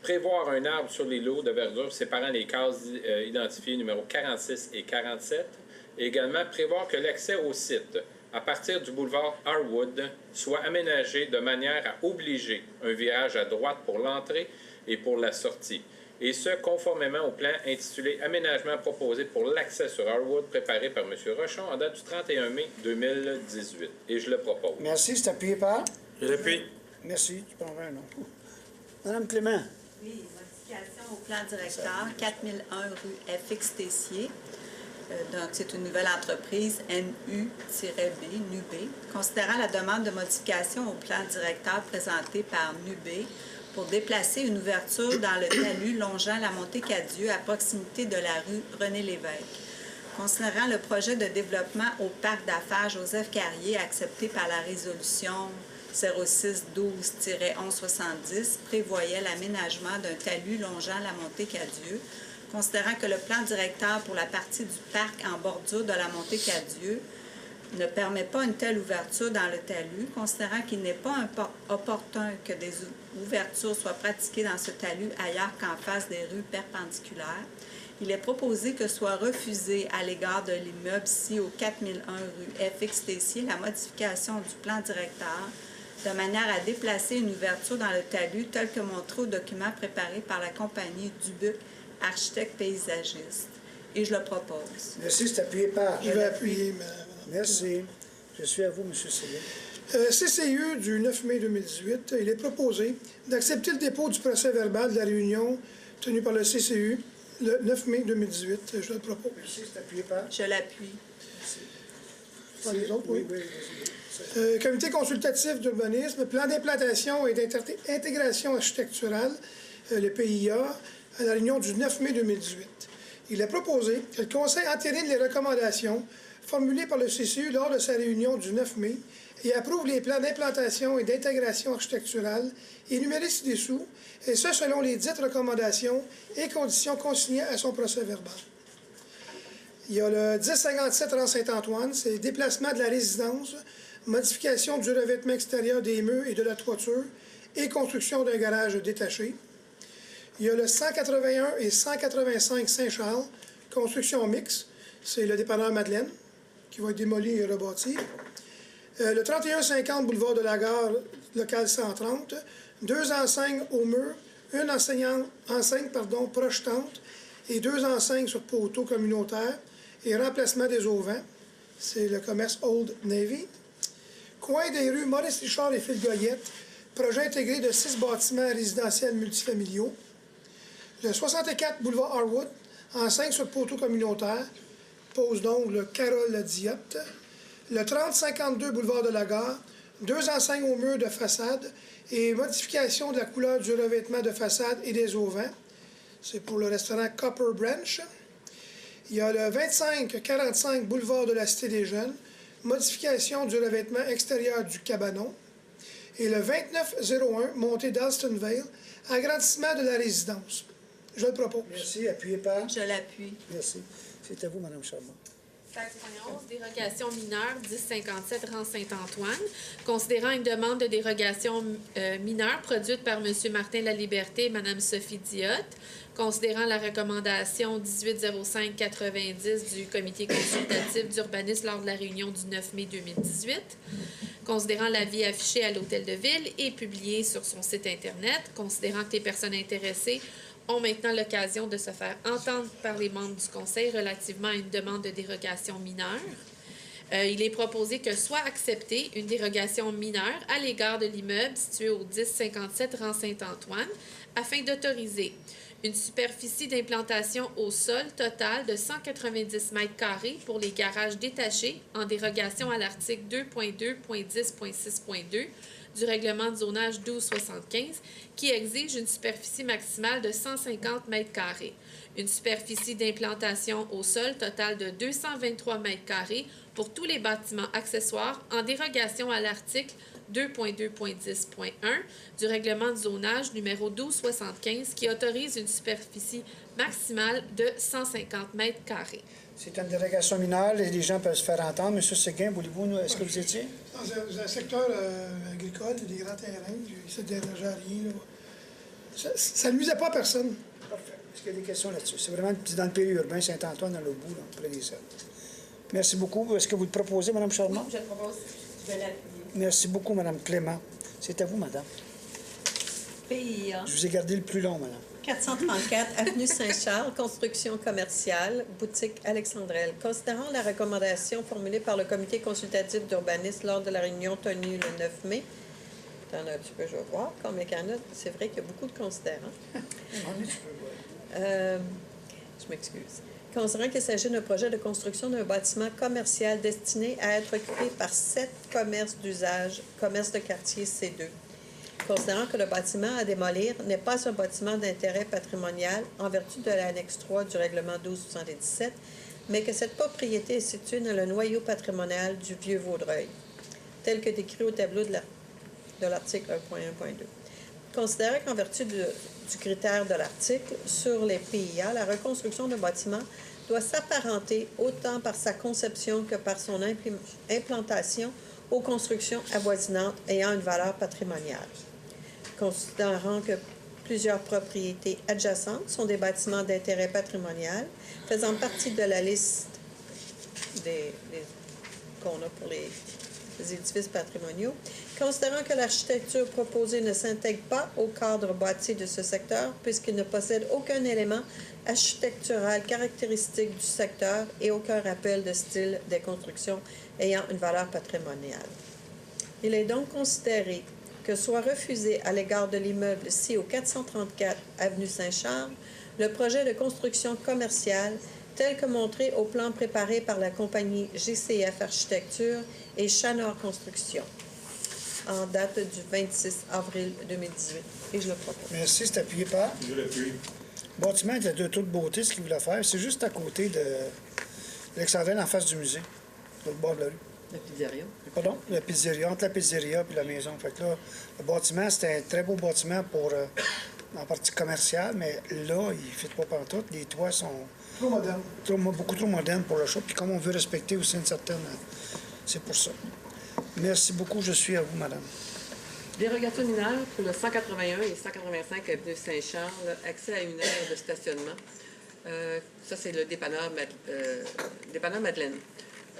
S11: Prévoir un arbre sur les lots de verdure séparant les cases identifiées numéro 46 et 47. Et également prévoir que l'accès au site à partir du boulevard Harwood soit aménagé de manière à obliger un virage à droite pour l'entrée et pour la sortie. Et ce, conformément au plan intitulé « Aménagement proposé pour l'accès sur Harwood » préparé par M. Rochon en date du 31 mai 2018. Et je le propose.
S1: Merci. C'est appuyé par?
S12: Je l'appuie.
S1: Merci. Tu prendras un nom. Madame Clément.
S6: Oui, modification au plan directeur 4001 rue FX Tessier. Donc, c'est une nouvelle entreprise, NU-B, considérant la demande de modification au plan directeur présenté par NUB pour déplacer une ouverture dans le talus longeant la montée Cadieux à proximité de la rue René-Lévesque. Considérant le projet de développement au parc d'affaires Joseph Carrier accepté par la résolution 0612-1170 prévoyait l'aménagement d'un talus longeant la montée Cadieux, considérant que le plan directeur pour la partie du parc en bordure de la montée Cadieux ne permet pas une telle ouverture dans le talus, considérant qu'il n'est pas opportun que des ouvertures soient pratiquées dans ce talus ailleurs qu'en face des rues perpendiculaires, il est proposé que soit refusé à l'égard de l'immeuble ici au 4001 rue FX Tessier la modification du plan directeur de manière à déplacer une ouverture dans le talus tel que montré au document préparé par la compagnie Dubuc, architecte paysagiste. Et je le propose.
S1: Merci. C'est appuyé par?
S7: Je vais appuyer, madame.
S1: Merci. Je suis à vous, M. Céline.
S7: CCE du 9 mai 2018, il est proposé d'accepter le dépôt du procès-verbal de la réunion tenue par le CCU le 9 mai 2018. Je le propose.
S1: Merci. C'est appuyé par?
S6: Je l'appuie.
S7: Pas les autres, oui.
S1: Oui.
S7: Comité consultatif d'urbanisme, plan d'implantation et d'intégration architecturale, le PIA, à la réunion du 9 mai 2018. Il est proposé que le Conseil entérine les recommandations formulées par le CCU lors de sa réunion du 9 mai et approuve les plans d'implantation et d'intégration architecturale énumérés ci-dessous, et ce selon les dites recommandations et conditions consignées à son procès-verbal. Il y a le 1057 rang Saint-Antoine, c'est déplacement de la résidence, modification du revêtement extérieur des murs et de la toiture et construction d'un garage détaché. Il y a le 181 et 185 Saint-Charles, construction mixte, c'est le dépanneur Madeleine, qui va être démoli et rebâti. Le 3150 boulevard de la Gare, local 130, 2 enseignes au mur, une enseigne projetante et 2 enseignes sur poteaux communautaires et remplacement des auvents. C'est le commerce Old Navy. Coin des rues Maurice-Richard et Phil-Goyette, projet intégré de 6 bâtiments résidentiels multifamiliaux. Le 64 boulevard Harwood, enseigne sur poteaux communautaires, pose donc le Carole Diotte. Le 3052 boulevard de la Gare, 2 enseignes au mur de façade et modification de la couleur du revêtement de façade et des auvents. C'est pour le restaurant Copper Branch. Il y a le 2545 boulevard de la Cité des Jeunes, modification du revêtement extérieur du cabanon. Et le 2901 montée d'Alstonville, agrandissement de la résidence. Je le propose.
S1: Merci. Appuyé par?
S6: Je l'appuie.
S1: Merci. C'est à vous, Mme Charmant.
S8: 16.11, dérogation mineure 1057 rang Saint-Antoine. Considérant une demande de dérogation mineure produite par M. Martin Laliberté et Mme Sophie Diotte, considérant la recommandation 1805-90 du comité consultatif d'urbanisme lors de la réunion du 9 mai 2018, considérant l'avis affiché à l'Hôtel de Ville et publié sur son site Internet, considérant que les personnes intéressées ont maintenant l'occasion de se faire entendre par les membres du Conseil relativement à une demande de dérogation mineure. Il est proposé que soit acceptée une dérogation mineure à l'égard de l'immeuble situé au 1057 rang Saint-Antoine afin d'autoriser une superficie d'implantation au sol totale de 190 mètres carrés pour les garages détachés en dérogation à l'article 2.2.10.6.2 du règlement de zonage 1275 qui exige une superficie maximale de 150 mètres carrés, une superficie d'implantation au sol totale de 223 mètres carrés pour tous les bâtiments accessoires en dérogation à l'article 2.2.10.1 du règlement de zonage numéro 1275 qui autorise une superficie maximale de 150 mètres carrés.
S1: C'est une dérogation mineure et les gens peuvent se faire entendre. Monsieur Séguin, voulez-vous, est-ce que vous étiez?
S7: Dans un secteur agricole, il y a des grands terrains, ça ne dérangeait à rien. Là. Ça ne nuisait pas à personne.
S1: Parfait. Est-ce qu'il y a des questions là-dessus? C'est vraiment dans le périurbain, Saint-Antoine, dans le bout, là, près des Selles. Merci beaucoup. Est-ce que vous le proposez, Mme Charmant?
S6: Oui, je le propose. Je vais l'appuyer.
S1: Merci beaucoup, Mme Clément. C'est à vous, madame.
S9: PIA.
S1: Je vous ai gardé le plus long, madame.
S9: 434 Avenue Saint-Charles, construction commerciale, boutique Alexandrelle. Considérant la recommandation formulée par le comité consultatif d'urbanisme lors de la réunion tenue le 9 mai, attends un petit peu, je vais voir combien il y en a. C'est vrai qu'il y a beaucoup de considérants. Je m'excuse. Considérant qu'il s'agit d'un projet de construction d'un bâtiment commercial destiné à être occupé par 7 commerces d'usage, commerce de quartier C2. Considérant que le bâtiment à démolir n'est pas un bâtiment d'intérêt patrimonial en vertu de l'annexe 3 du règlement 1277, mais que cette propriété est située dans le noyau patrimonial du Vieux-Vaudreuil, tel que décrit au tableau de l'article 1.1.2. Considérant qu'en vertu du critère de l'article sur les PIA, la reconstruction d'un bâtiment doit s'apparenter autant par sa conception que par son implantation aux constructions avoisinantes ayant une valeur patrimoniale. Considérant que plusieurs propriétés adjacentes sont des bâtiments d'intérêt patrimonial faisant partie de la liste qu'on a pour les édifices patrimoniaux, considérant que l'architecture proposée ne s'intègre pas au cadre bâti de ce secteur puisqu'il ne possède aucun élément architectural caractéristique du secteur et aucun rappel de style des constructions ayant une valeur patrimoniale. Il est donc considéré que soit refusé à l'égard de l'immeuble ci au 434 Avenue Saint-Charles le projet de construction commerciale tel que montré au plan préparé par la compagnie GCF Architecture et Chanor Construction en date du 26 avril 2018. Et je le propose.
S1: Merci. C'est appuyé par?
S10: Je l'appuie.
S1: Le bâtiment est de toute beauté, ce qu'il voulait faire. C'est juste à côté de l'Alexandrine, en face du musée, sur le bord de la rue.
S3: La pizzeria.
S1: Pardon? La pizzeria, entre la pizzeria et la maison. Fait que là, le bâtiment, c'était un très beau bâtiment pour en partie commerciale, mais là, il ne fit pas pantoute. Les toits sont
S7: Trop moderne.
S1: beaucoup trop modernes pour le shop. Puis comme on veut respecter aussi une certaine... C'est pour ça. Merci beaucoup. Je suis à vous, madame.
S3: Dérogation mineure pour le 181 et 185 avenue Saint-Charles, accès à une aire de stationnement. Ça, c'est le dépanneur Madeleine.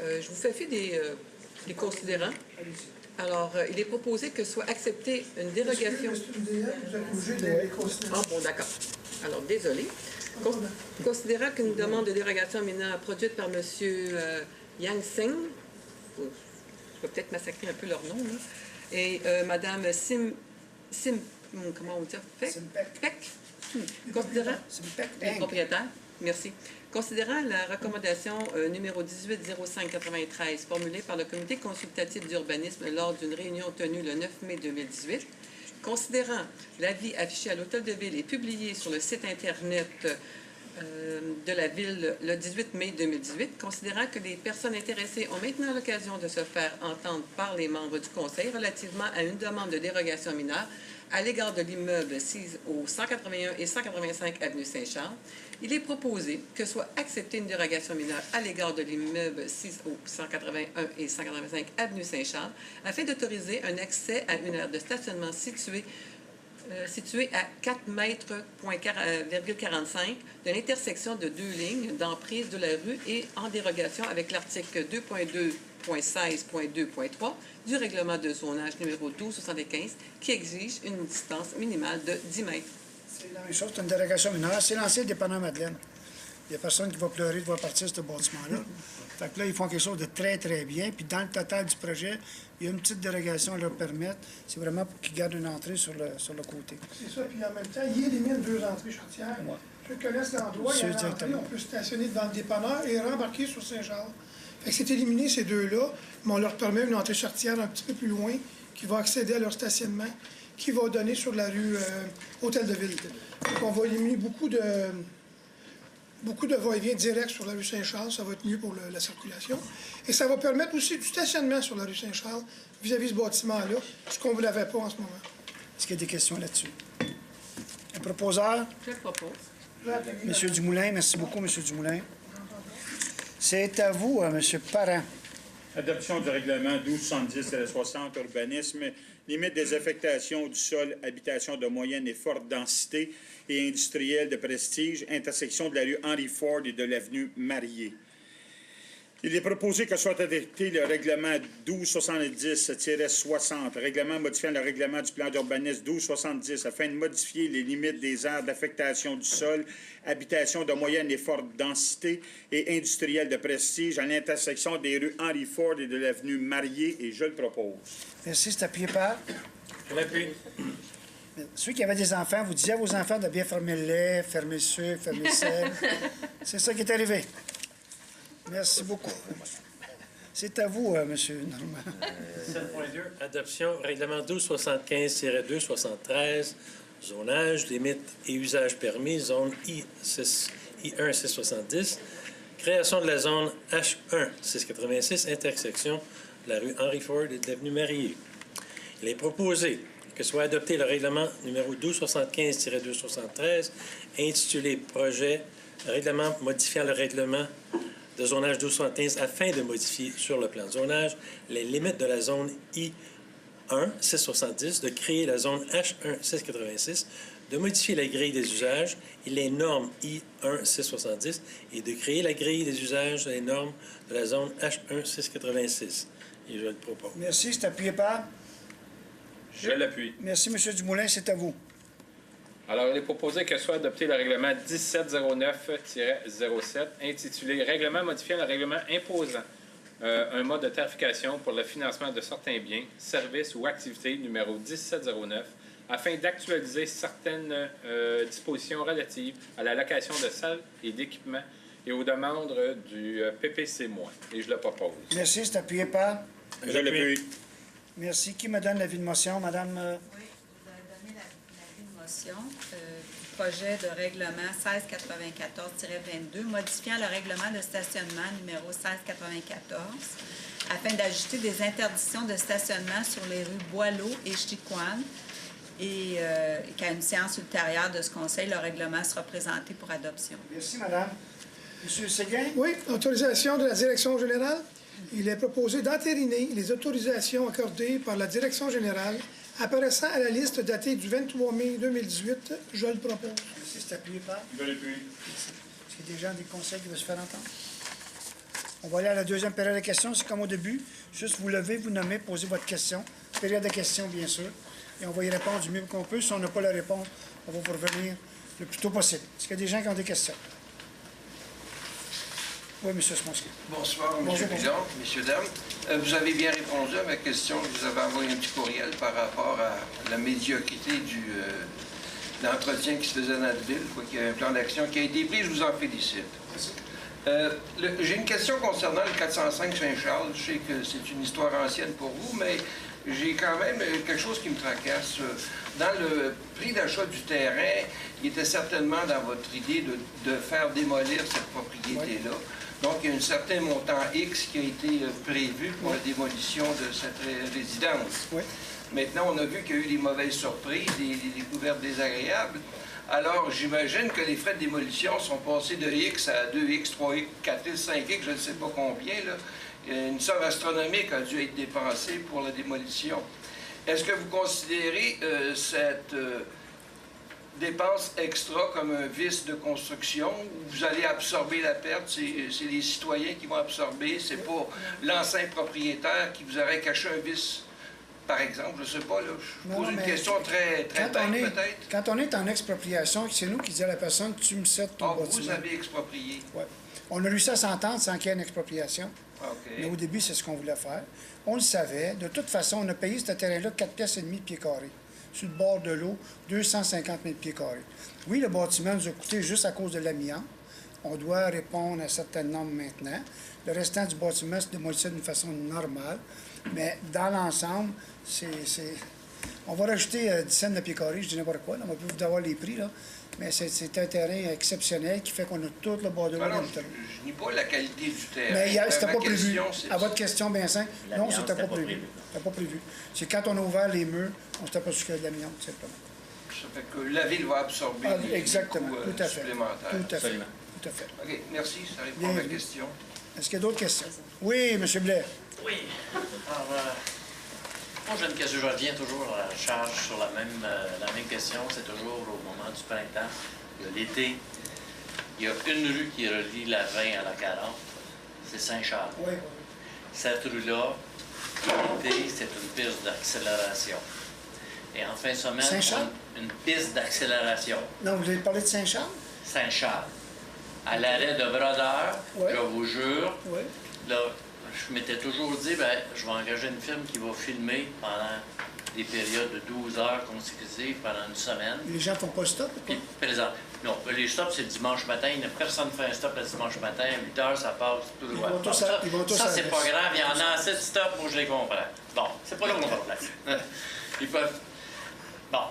S3: Je vous fais fi des considérants. Alors, il est proposé que soit acceptée une dérogation... Ah bon, d'accord. Alors, désolé. Considérant qu'une demande de dérogation mineure produite par M. Yang Seng, je vais peut-être massacrer un peu leur nom, là, et Mme comment on dit? Peck. Considérant... Les propriétaires. Merci. Considérant la recommandation numéro 180593 formulée par le Comité consultatif d'urbanisme lors d'une réunion tenue le 9 mai 2018, considérant l'avis affiché à l'Hôtel de Ville et publié sur le site Internet de la Ville le 18 mai 2018, considérant que les personnes intéressées ont maintenant l'occasion de se faire entendre par les membres du Conseil relativement à une demande de dérogation mineure à l'égard de l'immeuble 6 au 181 et 185 avenue Saint-Charles, il est proposé que soit acceptée une dérogation mineure à l'égard de l'immeuble 6 au 181 et 185 avenue Saint-Charles afin d'autoriser un accès à une aire de stationnement située à 4 mètres 45 de l'intersection de deux lignes d'emprise de la rue et en dérogation avec l'article 2.2.16.2.3 du règlement de zonage numéro 1275 qui exige une distance minimale de 10 mètres.
S1: C'est la même chose, c'est une dérogation mineure. C'est l'ancien dépanneur Madeleine. Il n'y a personne qui va pleurer de voir partir ce bâtiment-là. Fait que là, ils font quelque chose de très, très bien. Puis dans le total du projet, il y a une petite dérogation à leur permettre. C'est vraiment pour qu'ils gardent une entrée sur le côté.
S7: C'est ça. Puis en même temps, il élimine deux entrées charretières.
S1: Ouais.
S7: Ceux qui connaissent l'endroit, il y a une entrée, on peut stationner devant le dépanneur et rembarquer sur Saint-Charles. Fait que c'est éliminé ces deux-là, mais on leur permet une entrée charretière un petit peu plus loin qui va accéder à leur stationnement, qui va donner sur la rue Hôtel de Ville. Donc on va éliminer beaucoup de va-et-vient direct sur la rue Saint-Charles. Ça va être mieux pour la circulation. Et ça va permettre aussi du stationnement sur la rue Saint-Charles vis-à-vis ce bâtiment-là, ce qu'on ne l'avait pas en ce moment.
S1: Est-ce qu'il y a des questions là-dessus? Un proposeur?
S3: Je propose.
S1: Monsieur Dumoulin, merci beaucoup, Monsieur Dumoulin. C'est à vous, Monsieur Parent.
S10: Adoption du règlement 1270-60 urbanisme, limite des affectations du sol, habitation de moyenne et forte densité et industrielle de prestige, intersection de la rue Henry Ford et de l'avenue Marié. Il est proposé que soit adopté le règlement 1270-60, règlement modifiant le règlement du plan d'urbanisme 1270 afin de modifier les limites des aires d'affectation du sol, habitation de moyenne et forte densité et industrielle de prestige à l'intersection des rues Henry Ford et de l'avenue Marié, et je le propose.
S1: Merci, c'est appuyé par.
S12: Je l'appuie.
S1: Ceux qui avaient des enfants, vous disiez à vos enfants de bien fermer le lait, fermer le sucre, fermer le sel. C'est ça qui est arrivé. Merci beaucoup. C'est à vous, M. Normand.
S12: 7.2, adoption, règlement 1275-273, zonage, limites et usages permis, zone I1 670, création de la zone H1 686, intersection de la rue Henry Ford et de l'avenue Marié. Il est proposé que soit adopté le règlement numéro 1275-273, intitulé Projet, règlement modifiant le règlement de zonage 1275 afin de modifier sur le plan de zonage les limites de la zone I1 670, de créer la zone H1 686, de modifier la grille des usages et les normes I1 670 et de créer la grille des usages et les normes de la zone H1 686. Et je le propose.
S1: Merci, c'est appuyé par.
S11: Je l'appuie.
S1: Merci, M. Dumoulin, c'est à vous.
S11: Alors, il est proposé que soit adopté le règlement 1709-07 intitulé « Règlement modifiant le règlement imposant un mode de tarification pour le financement de certains biens, services ou activités numéro 1709 afin d'actualiser certaines dispositions relatives à la location de salles et d'équipements et aux demandes du PPC-. Et je le propose.
S1: Merci, c'est appuyé par.
S10: Je l'appuie.
S1: Merci. Qui me donne l'avis de motion, Madame?
S6: Oui, je vous ai donné l'avis de motion du projet de règlement 1694-22 modifiant le règlement de stationnement numéro 1694 afin d'ajouter des interdictions de stationnement sur les rues Boileau et Chicoine et qu'à une séance ultérieure de ce Conseil, le règlement sera présenté pour adoption.
S1: Merci, Madame. Monsieur Séguin?
S7: Oui, autorisation de la Direction générale. Il est proposé d'entériner les autorisations accordées par la Direction générale apparaissant à la liste datée du 23 mai 2018. Je le propose.
S1: Merci, c'est appuyé par.
S10: Je l'appuie.
S1: Est-ce qu'il y a des gens des conseils qui veulent se faire entendre? On va aller à la deuxième période de questions. C'est comme au début. Juste vous levez, vous nommez, posez votre question. Période de questions, bien sûr. Et on va y répondre du mieux qu'on peut. Si on n'a pas la réponse, on va vous revenir le plus tôt possible. Est-ce qu'il y a des gens qui ont des questions? Oui, M. Smonski.
S14: Bonsoir, M. le Président, messieurs, dames. Vous avez bien répondu à ma question. Je vous avais envoyé un petit courriel par rapport à la médiocrité de l'entretien qui se faisait dans notre ville. Je vois qu'il y a un plan d'action qui a été pris. Je vous en félicite. J'ai une question concernant le 405 Saint-Charles. Je sais que c'est une histoire ancienne pour vous, mais j'ai quand même quelque chose qui me tracasse. Dans le prix d'achat du terrain, il était certainement dans votre idée de faire démolir cette propriété-là. Donc, il y a un certain montant X qui a été prévu pour la démolition de cette résidence. Maintenant, on a vu qu'il y a eu des mauvaises surprises, des découvertes désagréables. Alors, j'imagine que les frais de démolition sont passés de X à 2X, 3X, 4X, 5X, je ne sais pas combien. Là. Une somme astronomique a dû être dépensée pour la démolition. Est-ce que vous considérez cette dépense extra comme un vice de construction où vous allez absorber la perte? C'est les citoyens qui vont absorber, c'est pas l'ancien propriétaire qui vous aurait caché un vice, par exemple, je ne sais pas, là, je pose une question très bête, peut-être.
S1: Quand on est en expropriation, c'est nous qui disons à la personne, tu me cèdes ton bâtiment.
S14: Vous avez exproprié.
S1: Oui. On a réussi à s'entendre sans qu'il y ait une expropriation.
S14: Okay.
S1: Mais au début, c'est ce qu'on voulait faire. On le savait. De toute façon, on a payé ce terrain-là 4 pièces et demie de pieds carrés. Sur le bord de l'eau, 250 000 pieds carrés. Oui, le bâtiment nous a coûté juste à cause de l'amiante. On doit répondre à certaines normes maintenant. Le restant du bâtiment se démolissait d'une façon normale. Mais dans l'ensemble, on va rajouter 10 cents de pieds carrés, je dis n'importe quoi. Là. On va plus vous avoir les prix, là. Mais c'est un terrain exceptionnel qui fait qu'on a tout le bord de l'eau.
S14: Je nie pas la qualité du terrain.
S1: Mais c'était pas prévu. À votre question, bien simple, non, c'était pas prévu. C'était pas prévu. C'est quand on a ouvert les murs, on s'était pas sûr de l'amiante, simplement.
S14: Ça fait que la ville va absorber les coûts supplémentaires.
S1: Tout à fait. Tout à fait.
S14: OK, merci. Ça répond à ma question.
S1: Est-ce qu'il y a d'autres questions? Oui, M. Blais.
S15: Oui. Alors, moi, je reviens toujours à la charge sur la même question. C'est toujours au moment du printemps. Il y a l'été. Il y a une rue qui relie la 20 à la 40. C'est Saint-Charles.
S1: Oui.
S15: Cette rue-là, l'été, c'est une piste d'accélération. Et en fin de semaine, une piste d'accélération.
S1: Non, vous avez parlé de Saint-Charles?
S15: Saint-Charles. À l'arrêt de Brodeur, je vous jure, là, je m'étais toujours dit, je vais engager une firme qui va filmer pendant des périodes de 12 heures consécutives pendant une semaine.
S1: Les gens font pas stop?
S15: Puis, présent. Non, les stops, c'est le dimanche matin. Personne ne fait un stop le dimanche matin. À 8 heures, ça passe tout droit. Ça, c'est pas grave. Il y en a assez de stops, moi, je les comprends. Bon, c'est pas là qu'on va place. Ils peuvent... Bon,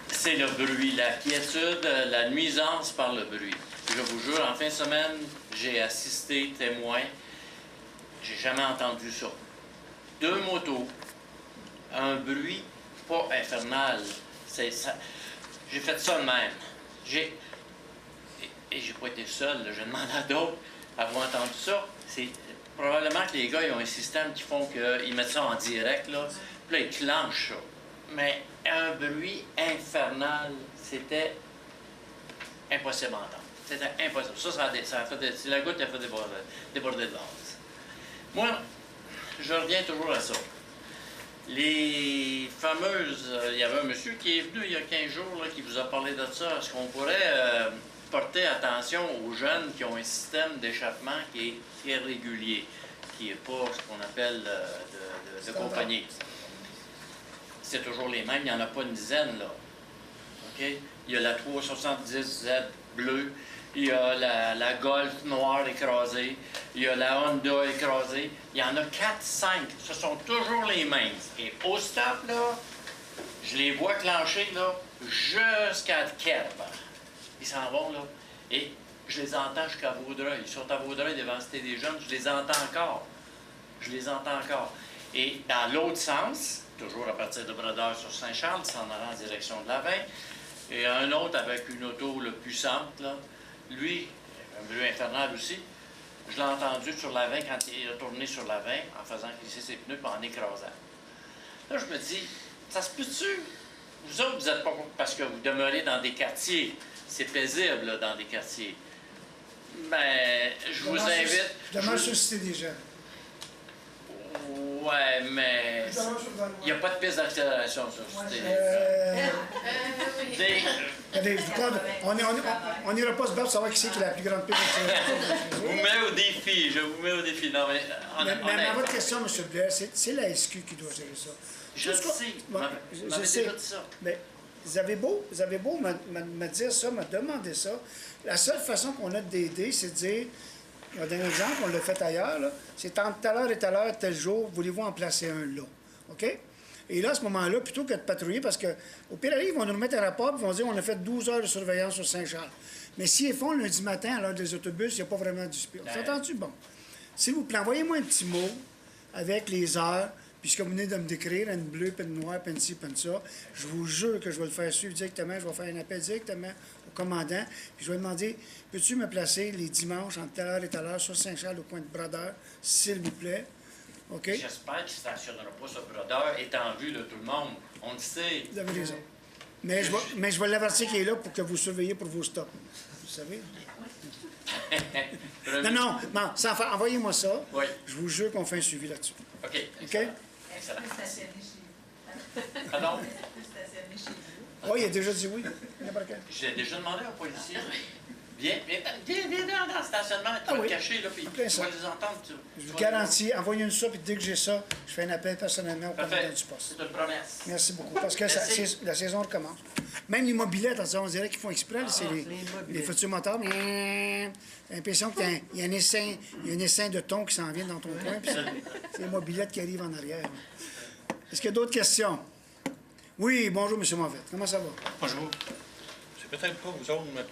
S15: c'est le bruit, la quiétude, la nuisance par le bruit. Je vous jure, en fin de semaine, j'ai assisté, témoin, j'ai jamais entendu ça. 2 motos, un bruit pas infernal. J'ai fait ça de même. Et j'ai pas été seul, j'ai demandé à d'autres à avoir entendu ça. C'est probablement que les gars, ils ont un système qui font qu'ils mettent ça en direct, là. Puis là, ils clenchent ça. Mais un bruit infernal, c'était impossible à entendre. C'était impossible. La goutte a fait déborder de vase. Moi, je reviens toujours à ça. Les fameuses... il y avait un monsieur qui est venu il y a 15 jours là, qui vous a parlé de ça. Est-ce qu'on pourrait porter attention aux jeunes qui ont un système d'échappement qui est irrégulier, qui n'est pas ce qu'on appelle de compagnie? C'est toujours les mêmes. Il n'y en a pas une dizaine, là. OK? Il y a la 370Z bleue. Il y a la Golf noire écrasée, il y a la Honda écrasée. Il y en a 4-5. Ce sont toujours les mêmes. Et au stop, là, je les vois clencher là, jusqu'à Kerb. Ils s'en vont, là. Et je les entends jusqu'à Vaudreuil. Ils sont à Vaudreuil devant la Cité des Jeunes. Je les entends encore. Je les entends encore. Et dans l'autre sens, toujours à partir de Brodeur sur Saint-Charles, s'en allant en direction de la 20, et un autre avec une auto là, puissante, là. Lui, un bruit infernal aussi, je l'ai entendu sur la 20 quand il est retourné sur la 20 en faisant glisser ses pneus et en écrasant. Là, je me dis, ça se peut-tu? Vous autres, vous n'êtes pas... Parce que vous demeurez dans des quartiers. C'est paisible, là, dans des quartiers. Ben, je vous invite.
S1: Dommage sur le cité des gens.
S15: Ouais, mais il n'y a pas de piste d'accélération sur ce télé.
S1: Allez, on n'ira pas se battre pour savoir qui c'est qui a la plus grande piste d'accélération.
S15: Je vous mets au défi, je vous mets au défi. Non, mais
S1: mais votre question, M. Blair, c'est la SQ qui doit gérer ça.
S15: Je le sais.
S1: Je sais.
S15: Déjà dit ça.
S1: Mais vous avez beau me dire ça, me demander ça. La seule façon qu'on a d'aider, c'est de dire, on donne un exemple, on l'a fait ailleurs, là, c'est entre telle heure et telle heure, tel jour, voulez-vous en placer un là? OK? Et là, à ce moment-là, plutôt que de patrouiller, parce qu'au pire, ils vont nous remettre un rapport, ils vont dire on a fait 12 heures de surveillance sur Saint-Charles. Mais s'ils font lundi matin, à l'heure des autobus, il n'y a pas vraiment de dispute. Vous entendez? Bon. S'il vous plaît, envoyez-moi un petit mot avec les heures, puis ce que vous venez de me décrire, une bleue, puis une noire, puis une ci, puis une ça. Je vous jure que je vais le faire suivre directement. Je vais faire un appel directement au commandant, puis je vais demander, peux-tu me placer les dimanches entre telle heure et telle heure sur Saint-Charles au coin de Brodeur, s'il vous plaît? OK?
S15: J'espère qu'il ne stationnera pas sur Brodeur, étant vu de tout le monde. On le sait.
S1: Vous avez raison. Mais je vais l'avertir qu'il est là pour que vous surveillez pour vos stops. Vous savez? non, sans faire, envoyez-moi ça.
S15: Oui.
S1: Je vous jure qu'on fait un suivi là-dessus.
S15: OK.
S1: OK?
S15: Excellent. Pardon?
S1: Oui, il a déjà dit oui.
S15: J'ai déjà demandé au policier. Viens dans le stationnement, tu vas te cacher, là, puis tu vas les entendre.
S1: Je vous garantis, envoyez-nous ça, puis dès que j'ai ça, je fais un appel personnellement au commandant du poste.
S15: C'est une promesse.
S1: Merci beaucoup, parce que la saison recommence. Même les mobilettes, on dirait qu'ils font exprès, c'est les futurs moteurs. J'ai l'impression qu'il y a un essaim de thon qui s'en vient dans ton coin, puis c'est les mobilettes qui arrivent en arrière. Est-ce qu'il y a d'autres questions? Oui, bonjour, M. Mauvette. Comment ça va?
S16: Bonjour. C'est peut-être pas vous autres, mais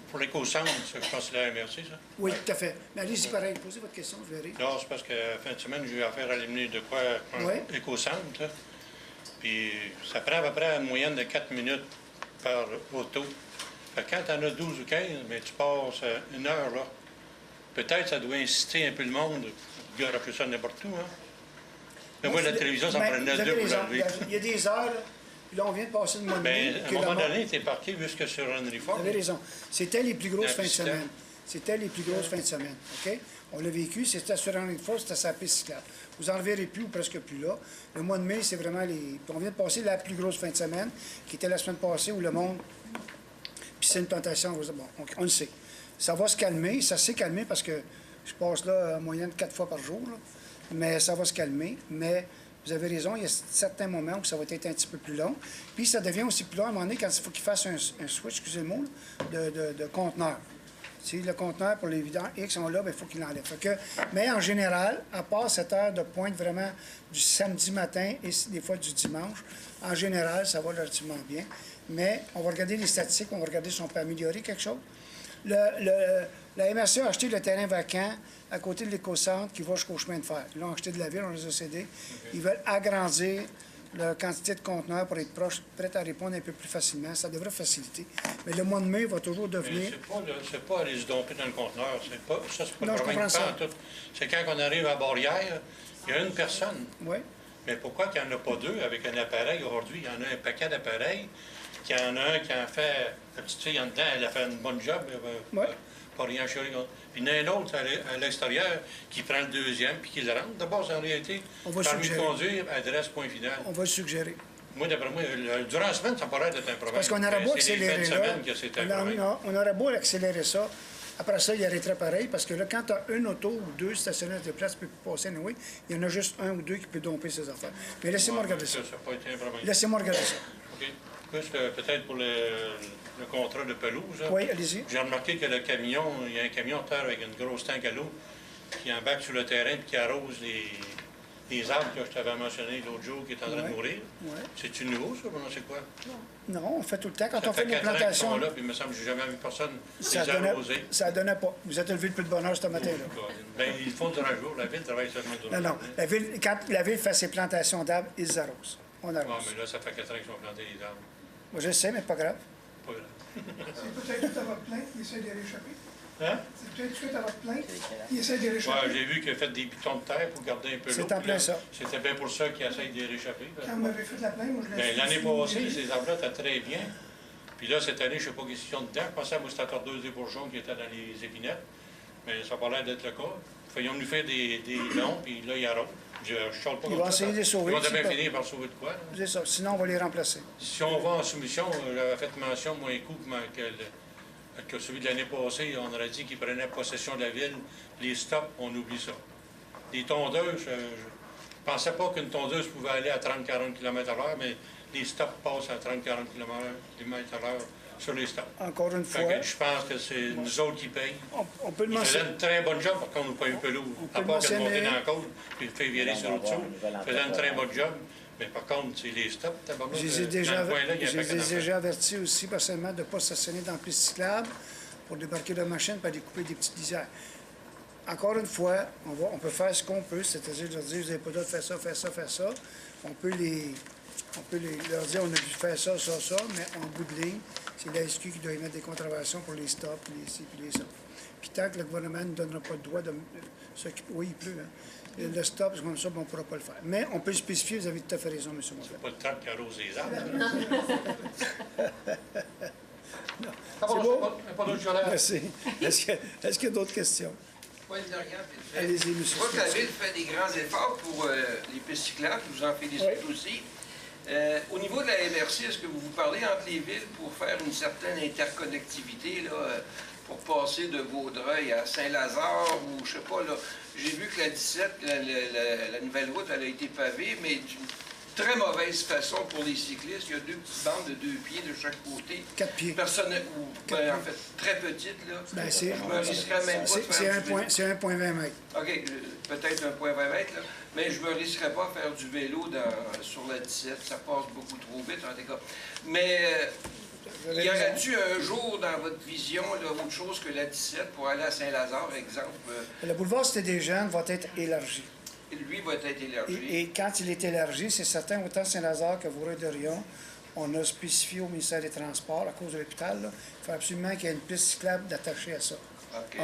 S16: pour l'éco-centre, je pense que c'est la MRC, ça?
S1: Oui, tout à fait. Mais allez-y, pareil, posez votre question, je verrai.
S16: Non, c'est parce que la fin de semaine, j'ai eu affaire à éliminer de quoi un éco-centre, là. Puis ça prend à peu près une moyenne de 4 minutes par auto. Fait que quand tu en as 12 ou 15, mais tu passes une heure, là. Peut-être ça doit inciter un peu le monde. Il y aura plus ça n'importe où, hein? Mais moi, la télévision, ça prenait deux pour l'enlever.
S1: Il y a des heures, là, puis là, on vient de passer le mois de mai.
S16: À un moment donné, tu es parqué jusque sur Henry Ford.
S1: Vous avez raison. C'était les plus grosses fins de semaine. C'était les plus grosses fins de semaine. OK? On l'a vécu, c'était sur Henry Ford, c'était sa piste cyclable. Vous n'en reverrez plus ou presque plus là. Le mois de mai, c'est vraiment les. Puis on vient de passer la plus grosse fin de semaine, qui était la semaine passée, où le monde. Puis c'est une tentation. Bon, on le sait. Ça va se calmer. Ça s'est calmé parce que je passe là en moyenne 4 fois par jour. Là. Mais ça va se calmer. Mais vous avez raison, il y a certains moments où ça va être un petit peu plus long. Puis ça devient aussi plus long à un moment donné quand il faut qu'il fasse un switch, excusez le mot, de conteneur. Si le conteneur pour les vidanges X sont là, il faut qu'il l'enlève. Mais en général, à part cette heure de pointe vraiment du samedi matin et des fois du dimanche, en général, ça va relativement bien. Mais on va regarder les statistiques, on va regarder si on peut améliorer quelque chose. La MRC a acheté le terrain vacant à côté de l'éco-centre qui va jusqu'au chemin de fer. Ils l'ont acheté de la ville, on les a cédés. Ils veulent agrandir la quantité de conteneurs pour être prêts à répondre un peu plus facilement. Ça devrait faciliter. Mais le mois de mai va toujours devenir...
S16: C'est pas aller se domper dans le conteneur. Ça, c'est pas
S1: non,
S16: le problème.
S1: Tout.
S16: C'est quand on arrive à Barrière, il y a une personne.
S1: Oui.
S16: Mais pourquoi qu'il n'y en a pas deux avec un appareil aujourd'hui? Il y en a un paquet d'appareils. Il y en a un qui en fait... La petite fille en dedans, elle a fait une bonne job. Pas rien chier. Puis il y en a un autre à l'extérieur qui prend le deuxième puis qui le rentre. D'abord, c'est en réalité, permis de conduire, adresse, point final.
S1: On va le suggérer.
S16: Moi, d'après moi, durant la semaine, ça paraît d'être un problème.
S1: Parce qu'on aurait beau accélérer là. On aurait beau accélérer ça. Après ça, il arrêterait pareil, parce que là, quand tu as une auto ou deux stationnaires de place, tu peux passer, oui, il y en a juste un ou deux qui peut domper ses affaires. Mais laissez-moi regarder ça. Laissez-moi regarder ça.
S16: OK. Peut-être pour le contrat de pelouse.
S1: Oui, allez-y.
S16: J'ai remarqué que le camion, il y a un camion de terre avec une grosse tank à l'eau qui embarque sur le terrain et qui arrose les arbres que je t'avais mentionné l'autre jour qui est en train de mourir. C'est-tu nouveau, ça? Non, c'est quoi?
S1: Non, on fait tout le temps. Quand
S16: ça
S1: on fait des plantations...
S16: sont là, puis il me semble que je n'ai jamais vu personne les arroser.
S1: Ça ne donnait pas. Vous êtes levé le plus de bonheur ce matin-là.
S16: Bien, ils font durant le jour. La ville travaille seulement durant le jour.
S1: Non. Quand la ville fait ses plantations d'arbres, ils arrosent. On arrose.
S16: Ah, mais là, ça fait 4 ans qu'ils ont planté les arbres.
S1: Moi, je sais, mais pas grave.
S16: Pas grave.
S7: C'est peut-être tout à votre plainte qui essaie d'y réchapper.
S16: Hein?
S7: C'est peut-être suite à votre plainte qui essaie d'y réchapper.
S16: Ouais, j'ai vu qu'il a fait des pitons de terre pour garder un peu l'eau.
S1: C'est en plein ça.
S16: C'était bien pour ça qu'il essaie d'y réchapper.
S7: Quand vous m'avez fait la plainte, moi, je l'ai
S16: L'année passée, ces arbres-là étaient très bien. Puis là, cette année, je ne sais pas qu'est-ce qu'ils sont dedans. Je pensais à la moustatordeuse des bourgeons qui était dans les épinettes. mais ça n'a pas l'air d'être le cas. Ils vont nous faire des dons, puis là, ils arrêtent. Je ne parle pas.
S1: Ils vont essayer de les sauver.
S16: Ils vont bien finir par sauver de quoi?
S1: C'est ça. Sinon, on va les remplacer.
S16: Si on va en soumission, j'avais fait mention, moi, un coup, que celui de l'année passée, on aurait dit qu'ils prenaient possession de la ville. Les stops, on oublie ça. Les tondeuses, je ne pensais pas qu'une tondeuse pouvait aller à 30-40 km/h, mais les stops passent à 30-40 km/h sur les stops.
S1: Encore une fois.
S16: Je pense que c'est nous autres qui payent.
S1: On peut le
S16: Ils faisaient
S1: mentionner.
S16: une très bonne job, par contre, nous payons un peu lourd. À part que de monter dans la côte, puis de faire virer sur l'autre dessous. Ils faisaient une très bonne job. Mais par contre, c'est les stops,
S1: Je les ai déjà avertis aussi, personnellement, de ne pas stationner dans la piste cyclable pour débarquer de la machine et découper des petites lisières. Encore une fois, on peut faire ce qu'on peut, c'est-à-dire leur dire, vous n'avez pas le droit de faire ça, faire ça, faire ça. On peut leur dire, on a dû faire ça, ça, ça, mais en bout de ligne, c'est la SQ qui doit émettre des contraventions pour les stops, les ci, puis les ça. Puis tant que le gouvernement ne donnera pas le droit de s'occuper, oui, il pleut, hein. Le stop, c'est comme ça, on ne pourra pas le faire. Mais on peut le spécifier, vous avez tout à fait raison, M. Montel.
S16: C'est pas le temps qui arrose les arbres.
S1: C'est beau? Merci. Est-ce qu'il y a d'autres questions?
S14: Oui,
S1: allez-y, M.
S14: Je vois que la Ville fait des grands efforts pour les pistes cyclables, je vous en félicite aussi. Au niveau de la MRC, est-ce que vous parlez entre les villes pour faire une certaine interconnectivité, là, pour passer de Vaudreuil à Saint-Lazare ou je sais pas, là, j'ai vu que la 17, la nouvelle route, elle a été pavée, mais d'une très mauvaise façon pour les cyclistes. Il y a 2 petites bandes de 2 pieds de chaque côté.
S1: 4 pieds.
S14: Personne, en fait, très petites, là.
S1: Ben,
S14: je me risquerais même pas de faire
S1: c'est 1,20 m.
S14: OK, peut-être 1,20 m, là. Mais je ne me risquerais pas à faire du vélo sur la 17. Ça passe beaucoup trop vite, en tout cas. Mais y aurait-tu un jour dans votre vision là, autre chose que la 17 pour aller à Saint-Lazare, exemple?
S1: Le boulevard Cité des Jeunes va être élargi.
S14: Lui va être élargi.
S1: Et quand il est élargi, c'est certain, autant Saint-Lazare que Vaudreuil-Dorion, on a spécifié au ministère des Transports, à cause de l'hôpital, il faut absolument qu'il y ait une piste cyclable d'attacher à ça.
S14: OK.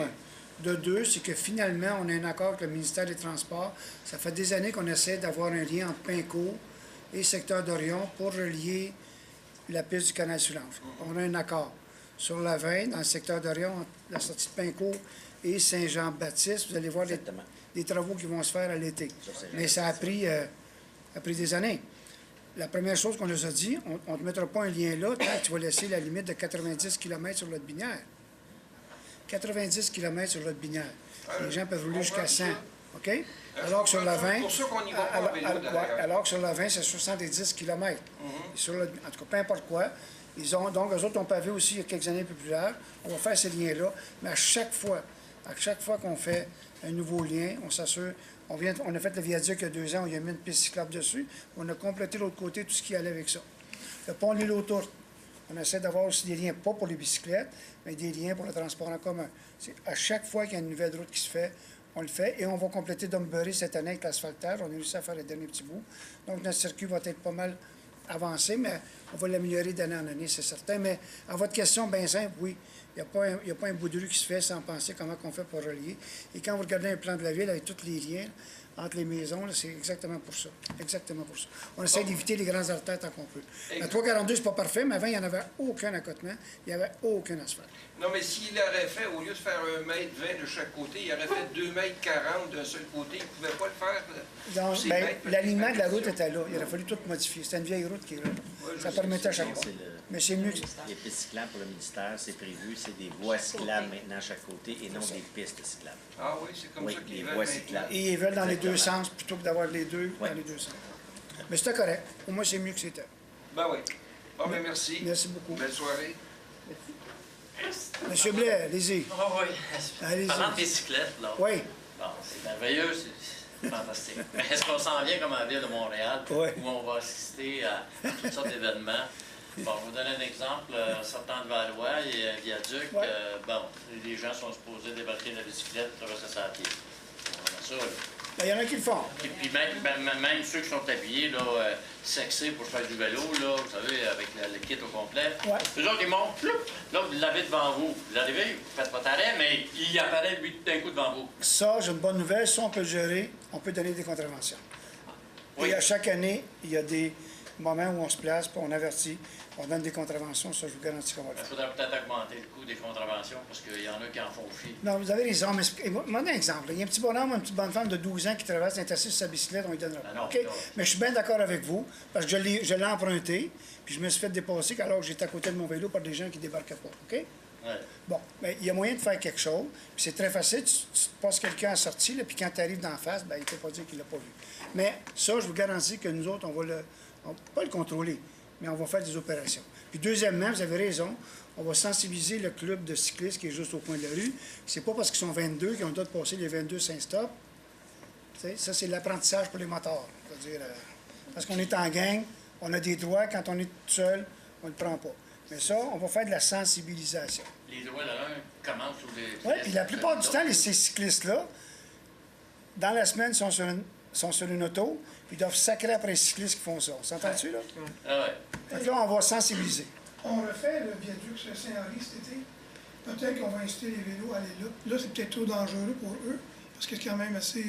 S1: De 2, c'est que finalement, on a un accord avec le ministère des Transports. Ça fait des années qu'on essaie d'avoir un lien entre Pincourt et secteur d'Orion pour relier la piste du canal Soulanges. On a un accord. Sur la 20, dans le secteur d'Orion, entre la sortie de Pincourt et Saint-Jean-Baptiste, vous allez voir des travaux qui vont se faire à l'été. Mais ça a pris des années. La première chose qu'on nous a dit, on ne te mettra pas un lien là tant que tu vas laisser la limite de 90 km sur l'autre binière. 90 km sur l'autre binière. Les gens peuvent rouler jusqu'à 100. OK? Alors que sur la 20, alors que sur la 20, c'est 70 km. En tout cas, peu importe quoi. Donc, eux autres ont pavé aussi il y a quelques années populaires. On va faire ces liens-là. Mais à chaque fois qu'on fait un nouveau lien, on s'assure. On a fait le viaduc il y a 2 ans, on y a mis une piste cyclable dessus. On a complété l'autre côté tout ce qui allait avec ça. Le pont de l'île aux Tourtes. On essaie d'avoir aussi des liens, pas pour les bicyclettes, mais des liens pour le transport en commun. À chaque fois qu'il y a une nouvelle route qui se fait, on le fait. Et on va compléter Dumbury cette année avec l'asphaltage. On a réussi à faire le dernier petit bout. Donc, notre circuit va être pas mal avancé, mais on va l'améliorer d'année en année, c'est certain. Mais à votre question, bien simple, oui. Il n'y a pas un bout de rue qui se fait sans penser comment on fait pour relier. Et quand vous regardez un plan de la ville avec tous les liens entre les maisons, c'est exactement pour ça. Exactement pour ça. On essaie d'éviter les grands artères tant qu'on peut. La 342, c'est pas parfait, mais avant, il n'y en avait aucun accotement. Il n'y avait aucun asphalte.
S14: Non, mais s'il aurait fait, au lieu de faire 1,20 m de chaque côté, il aurait fait 2,40 m d'un seul côté. Il ne pouvait pas le faire.
S1: Donc, l'alignement de la route était là. Il aurait fallu tout modifier. C'était une vieille route qui est là. Ça permettait à chaque fois. Mais c'est mieux que...
S13: Les pistes cyclables pour le ministère, c'est prévu, c'est des voies cyclables maintenant à chaque côté et non des pistes cyclables.
S14: Ah oui, c'est comme ça qu'ils veulent.
S13: Voies cyclables.
S1: Et ils veulent dans les deux sens plutôt que d'avoir les deux dans les deux sens. Mais c'était correct. Pour moi, c'est mieux que c'était.
S14: Ben oui. Bon, ben merci.
S1: Merci beaucoup.
S14: Belle soirée.
S1: Monsieur Blais, allez-y.
S15: Oh, oui.
S1: Allez-y.
S15: Parlant de bicyclette, là.
S1: Oui.
S15: Bon, c'est merveilleux, c'est fantastique. Mais est-ce qu'on s'en vient comme à la ville de Montréal, où on va assister à toutes sortes d'événements? Bon, je vous donne un exemple. Sortant de Valois, il y a un viaduc. Bon, les gens sont supposés débarquer de la bicyclette, traverser ça à pied. On a ça, là.
S1: Il y en a qui le font.
S15: Et puis même ceux qui sont habillés, là, sexés pour faire du vélo, là, vous savez, avec le kit au complet. Eux autres, ils montent, ploup, là, vous l'avez devant vous. Vous arrivez, vous ne faites pas d'arrêt, mais il apparaît, lui, d'un coup devant vous.
S1: Ça, j'ai une bonne nouvelle. Ça, on peut le gérer. On peut donner des contraventions. Et à chaque année, il y a des au moment où on se place, puis on avertit, on donne des contraventions, ça, je vous garantis qu'on va le faire.
S15: Il faudrait peut-être augmenter le coût des contraventions parce qu'il y en a qui en font fi.
S1: Non, vous avez raison, mais je vais donner un exemple. Il y a un petit bonhomme, une petite bonne femme de 12 ans qui traverse l'interstice sur sa bicyclette, on lui donnera pas. OK? Mais je suis bien d'accord avec vous, parce que je l'ai emprunté, puis je me suis fait dépasser alors que j'étais à côté de mon vélo par des gens qui ne débarquaient pas. OK?
S15: Ouais.
S1: Bon, mais il y a moyen de faire quelque chose, puis c'est très facile. Tu passes quelqu'un à sortie, là, puis quand tu arrives d'en face, ben, il ne peut pas dire qu'il ne l'a pas vu. Mais ça, je vous garantis que nous autres, on va pas le contrôler, mais on va faire des opérations. Puis deuxièmement, vous avez raison, on va sensibiliser le club de cyclistes qui est juste au coin de la rue. C'est pas parce qu'ils sont 22 qu'ils ont le droit de passer les 22 Saint-Stop. Ça, c'est l'apprentissage pour les motards. C'est-à-dire, parce qu'on est en gang, on a des droits. Quand on est tout seul, on ne le prend pas. Mais ça, on va faire de la sensibilisation.
S15: Les droits de l'un commencent sur des...
S1: Oui, puis la plupart du temps, ces cyclistes-là, dans la semaine, sont sur une auto, puis ils doivent sacrer après les cyclistes qui font ça. On s'entend-tu, là?
S15: Ah ouais.
S1: Fait que là, on va sensibiliser.
S7: On refait le viaduc sur Saint-Henri cet été. Peut-être qu'on va inciter les vélos à aller là. Là, c'est peut-être trop dangereux pour eux, parce que c'est quand même assez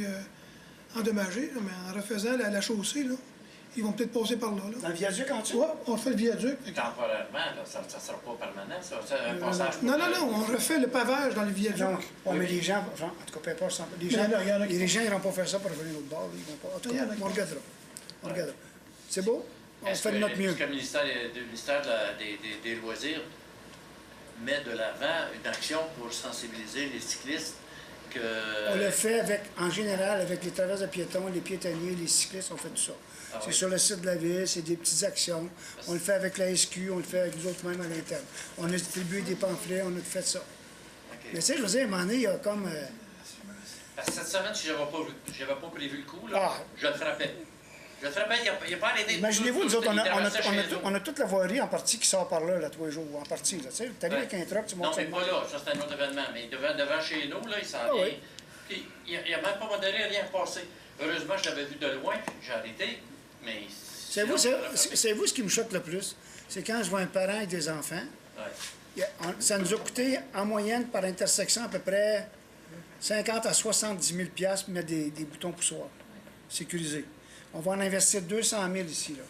S7: endommagé. Là, mais en refaisant la chaussée, là, ils vont peut-être passer par là.
S1: Dans le viaduc en dessous?
S7: Oui, on refait le viaduc.
S15: Temporairement, là, ça ne sera pas permanent, ça. Un passage
S7: Non, on refait le pavage dans le viaduc.
S1: Non, mais les gens, en tout cas, peu importe, les gens ils vont pas faire ça pour revenir l'autre bord. Ils vont pas. En tout cas, on regardera. On regardera. C'est beau? On fait de notre mieux.
S15: Est-ce que le ministère des Loisirs met de l'avant une action pour sensibiliser les cyclistes que...
S1: On le fait en général avec les traverses de piétons, les piétonniers, les cyclistes, on fait tout ça.
S15: Ah,
S1: c'est
S15: oui.
S1: sur le site de la ville, c'est des petites actions. On le fait avec la SQ, on le fait avec nous autres même à l'interne. On a distribué des pamphlets, on a fait ça.
S15: Okay.
S1: Mais tu sais, je veux dire, à un moment donné, il y a comme...
S15: Parce que cette semaine, si je n'avais pas prévu le coup, là, je le frappais. Je le frappais, il n'y a pas arrêté.
S1: Imaginez-vous, nous autres, on a toute la voirie en partie qui sort par là, tous les jours, en partie. Tu sais, tu arrives avec un truck, tu montes...
S15: Non, mais pas là, ça c'est un autre événement. Mais devant chez nous, là, il s'en vient. Puis, il n'a même pas modéré, rien passé. Heureusement, je l'avais vu de loin, puis j'ai arrêté. Mais...
S1: C'est vous ce qui me choque le plus. C'est quand je vois un parent et des enfants. Ouais. Ça nous a coûté, en moyenne, par intersection, à peu près 50 à 70 000 $ pour mettre des boutons poussoirs sécurisés. On va en investir 200 000 ici, là,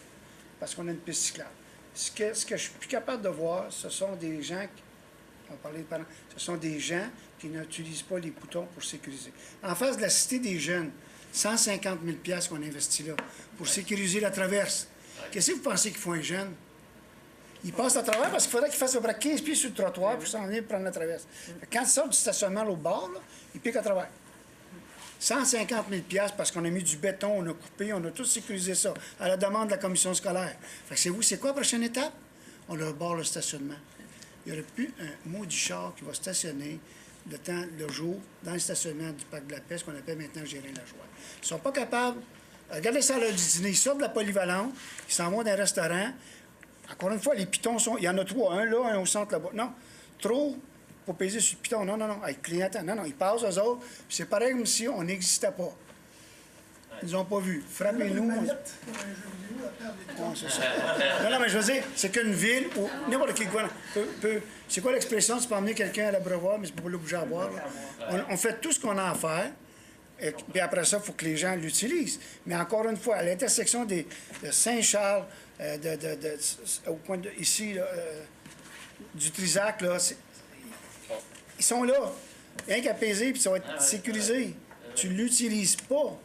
S1: parce qu'on a une piste cyclable. Ce que je suis plus capable de voir, ce sont des gens, on parlait de parents, ce sont des gens qui n'utilisent pas les boutons pour sécuriser. En face de la Cité des Jeunes, 150 000 $ qu'on investit là pour sécuriser la traverse. Qu'est-ce que vous pensez qu'ils font un jeune? Ils passent à travers parce qu'il faudrait qu'ils fassent à peu près 15 pieds sur le trottoir pour s'en venir prendre la traverse. Quand ils sortent du stationnement au bord, là, ils piquent à travers. 150 000 $ parce qu'on a mis du béton, on a coupé, on a tout sécurisé ça à la demande de la commission scolaire. Fait que c'est quoi la prochaine étape? On leur barre le stationnement. Il n'y aurait plus un maudit char qui va stationner le jour dans le stationnement du parc de la Paix, ce qu'on appelle maintenant Gérin-la-Joie. Ils ne sont pas capables. Regardez ça à l'heure du dîner. Ils sortent de la polyvalente, ils s'en vont dans un restaurant. Encore une fois, les pitons sont. Il y en a 3, un là, un au centre là-bas. Non. Trop pour peser sur le piton. Non. Avec clientèle. Non, ils passent aux autres. Puis c'est pareil comme si on n'existait pas. Ils nous ont pas vus. Frappez-nous. C'est ça. Non, mais je veux dire, c'est qu'une ville où n'importe qui peut. C'est quoi l'expression? Tu peux emmener quelqu'un à l'abreuvoir, mais c'est pas l'obliger à boire. On fait tout ce qu'on a à faire. Et puis après ça, il faut que les gens l'utilisent. Mais encore une fois, à l'intersection de Saint-Charles, au coin ici, là, du Trisac, là, ils sont là. Rien qu'à peser, puis ça va être sécurisé. Tu ne l'utilises pas.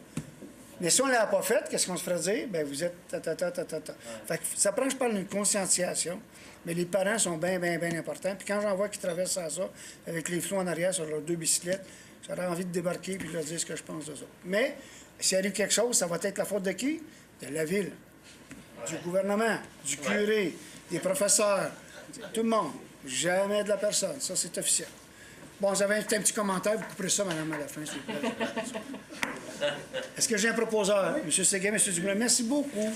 S1: Mais si on ne l'a pas fait, qu'est-ce qu'on se ferait dire? Bien, vous êtes Fait que ça prend, je parle d'une conscientisation, mais les parents sont bien importants. Puis quand j'en vois qui traversent ça, avec les flots en arrière sur leurs 2 bicyclettes, j'aurais envie de débarquer et de leur dire ce que je pense de ça. Mais, s'il arrive quelque chose, ça va être la faute de qui? De la ville, du gouvernement, du curé, des professeurs, tout le monde. Jamais de la personne. Ça, c'est officiel. Bon, vous avez un petit commentaire, vous couperez ça, madame, à la fin, s'il vous plaît. Est-ce que j'ai un proposeur? M. Séguin, M. Dumoulin, merci beaucoup.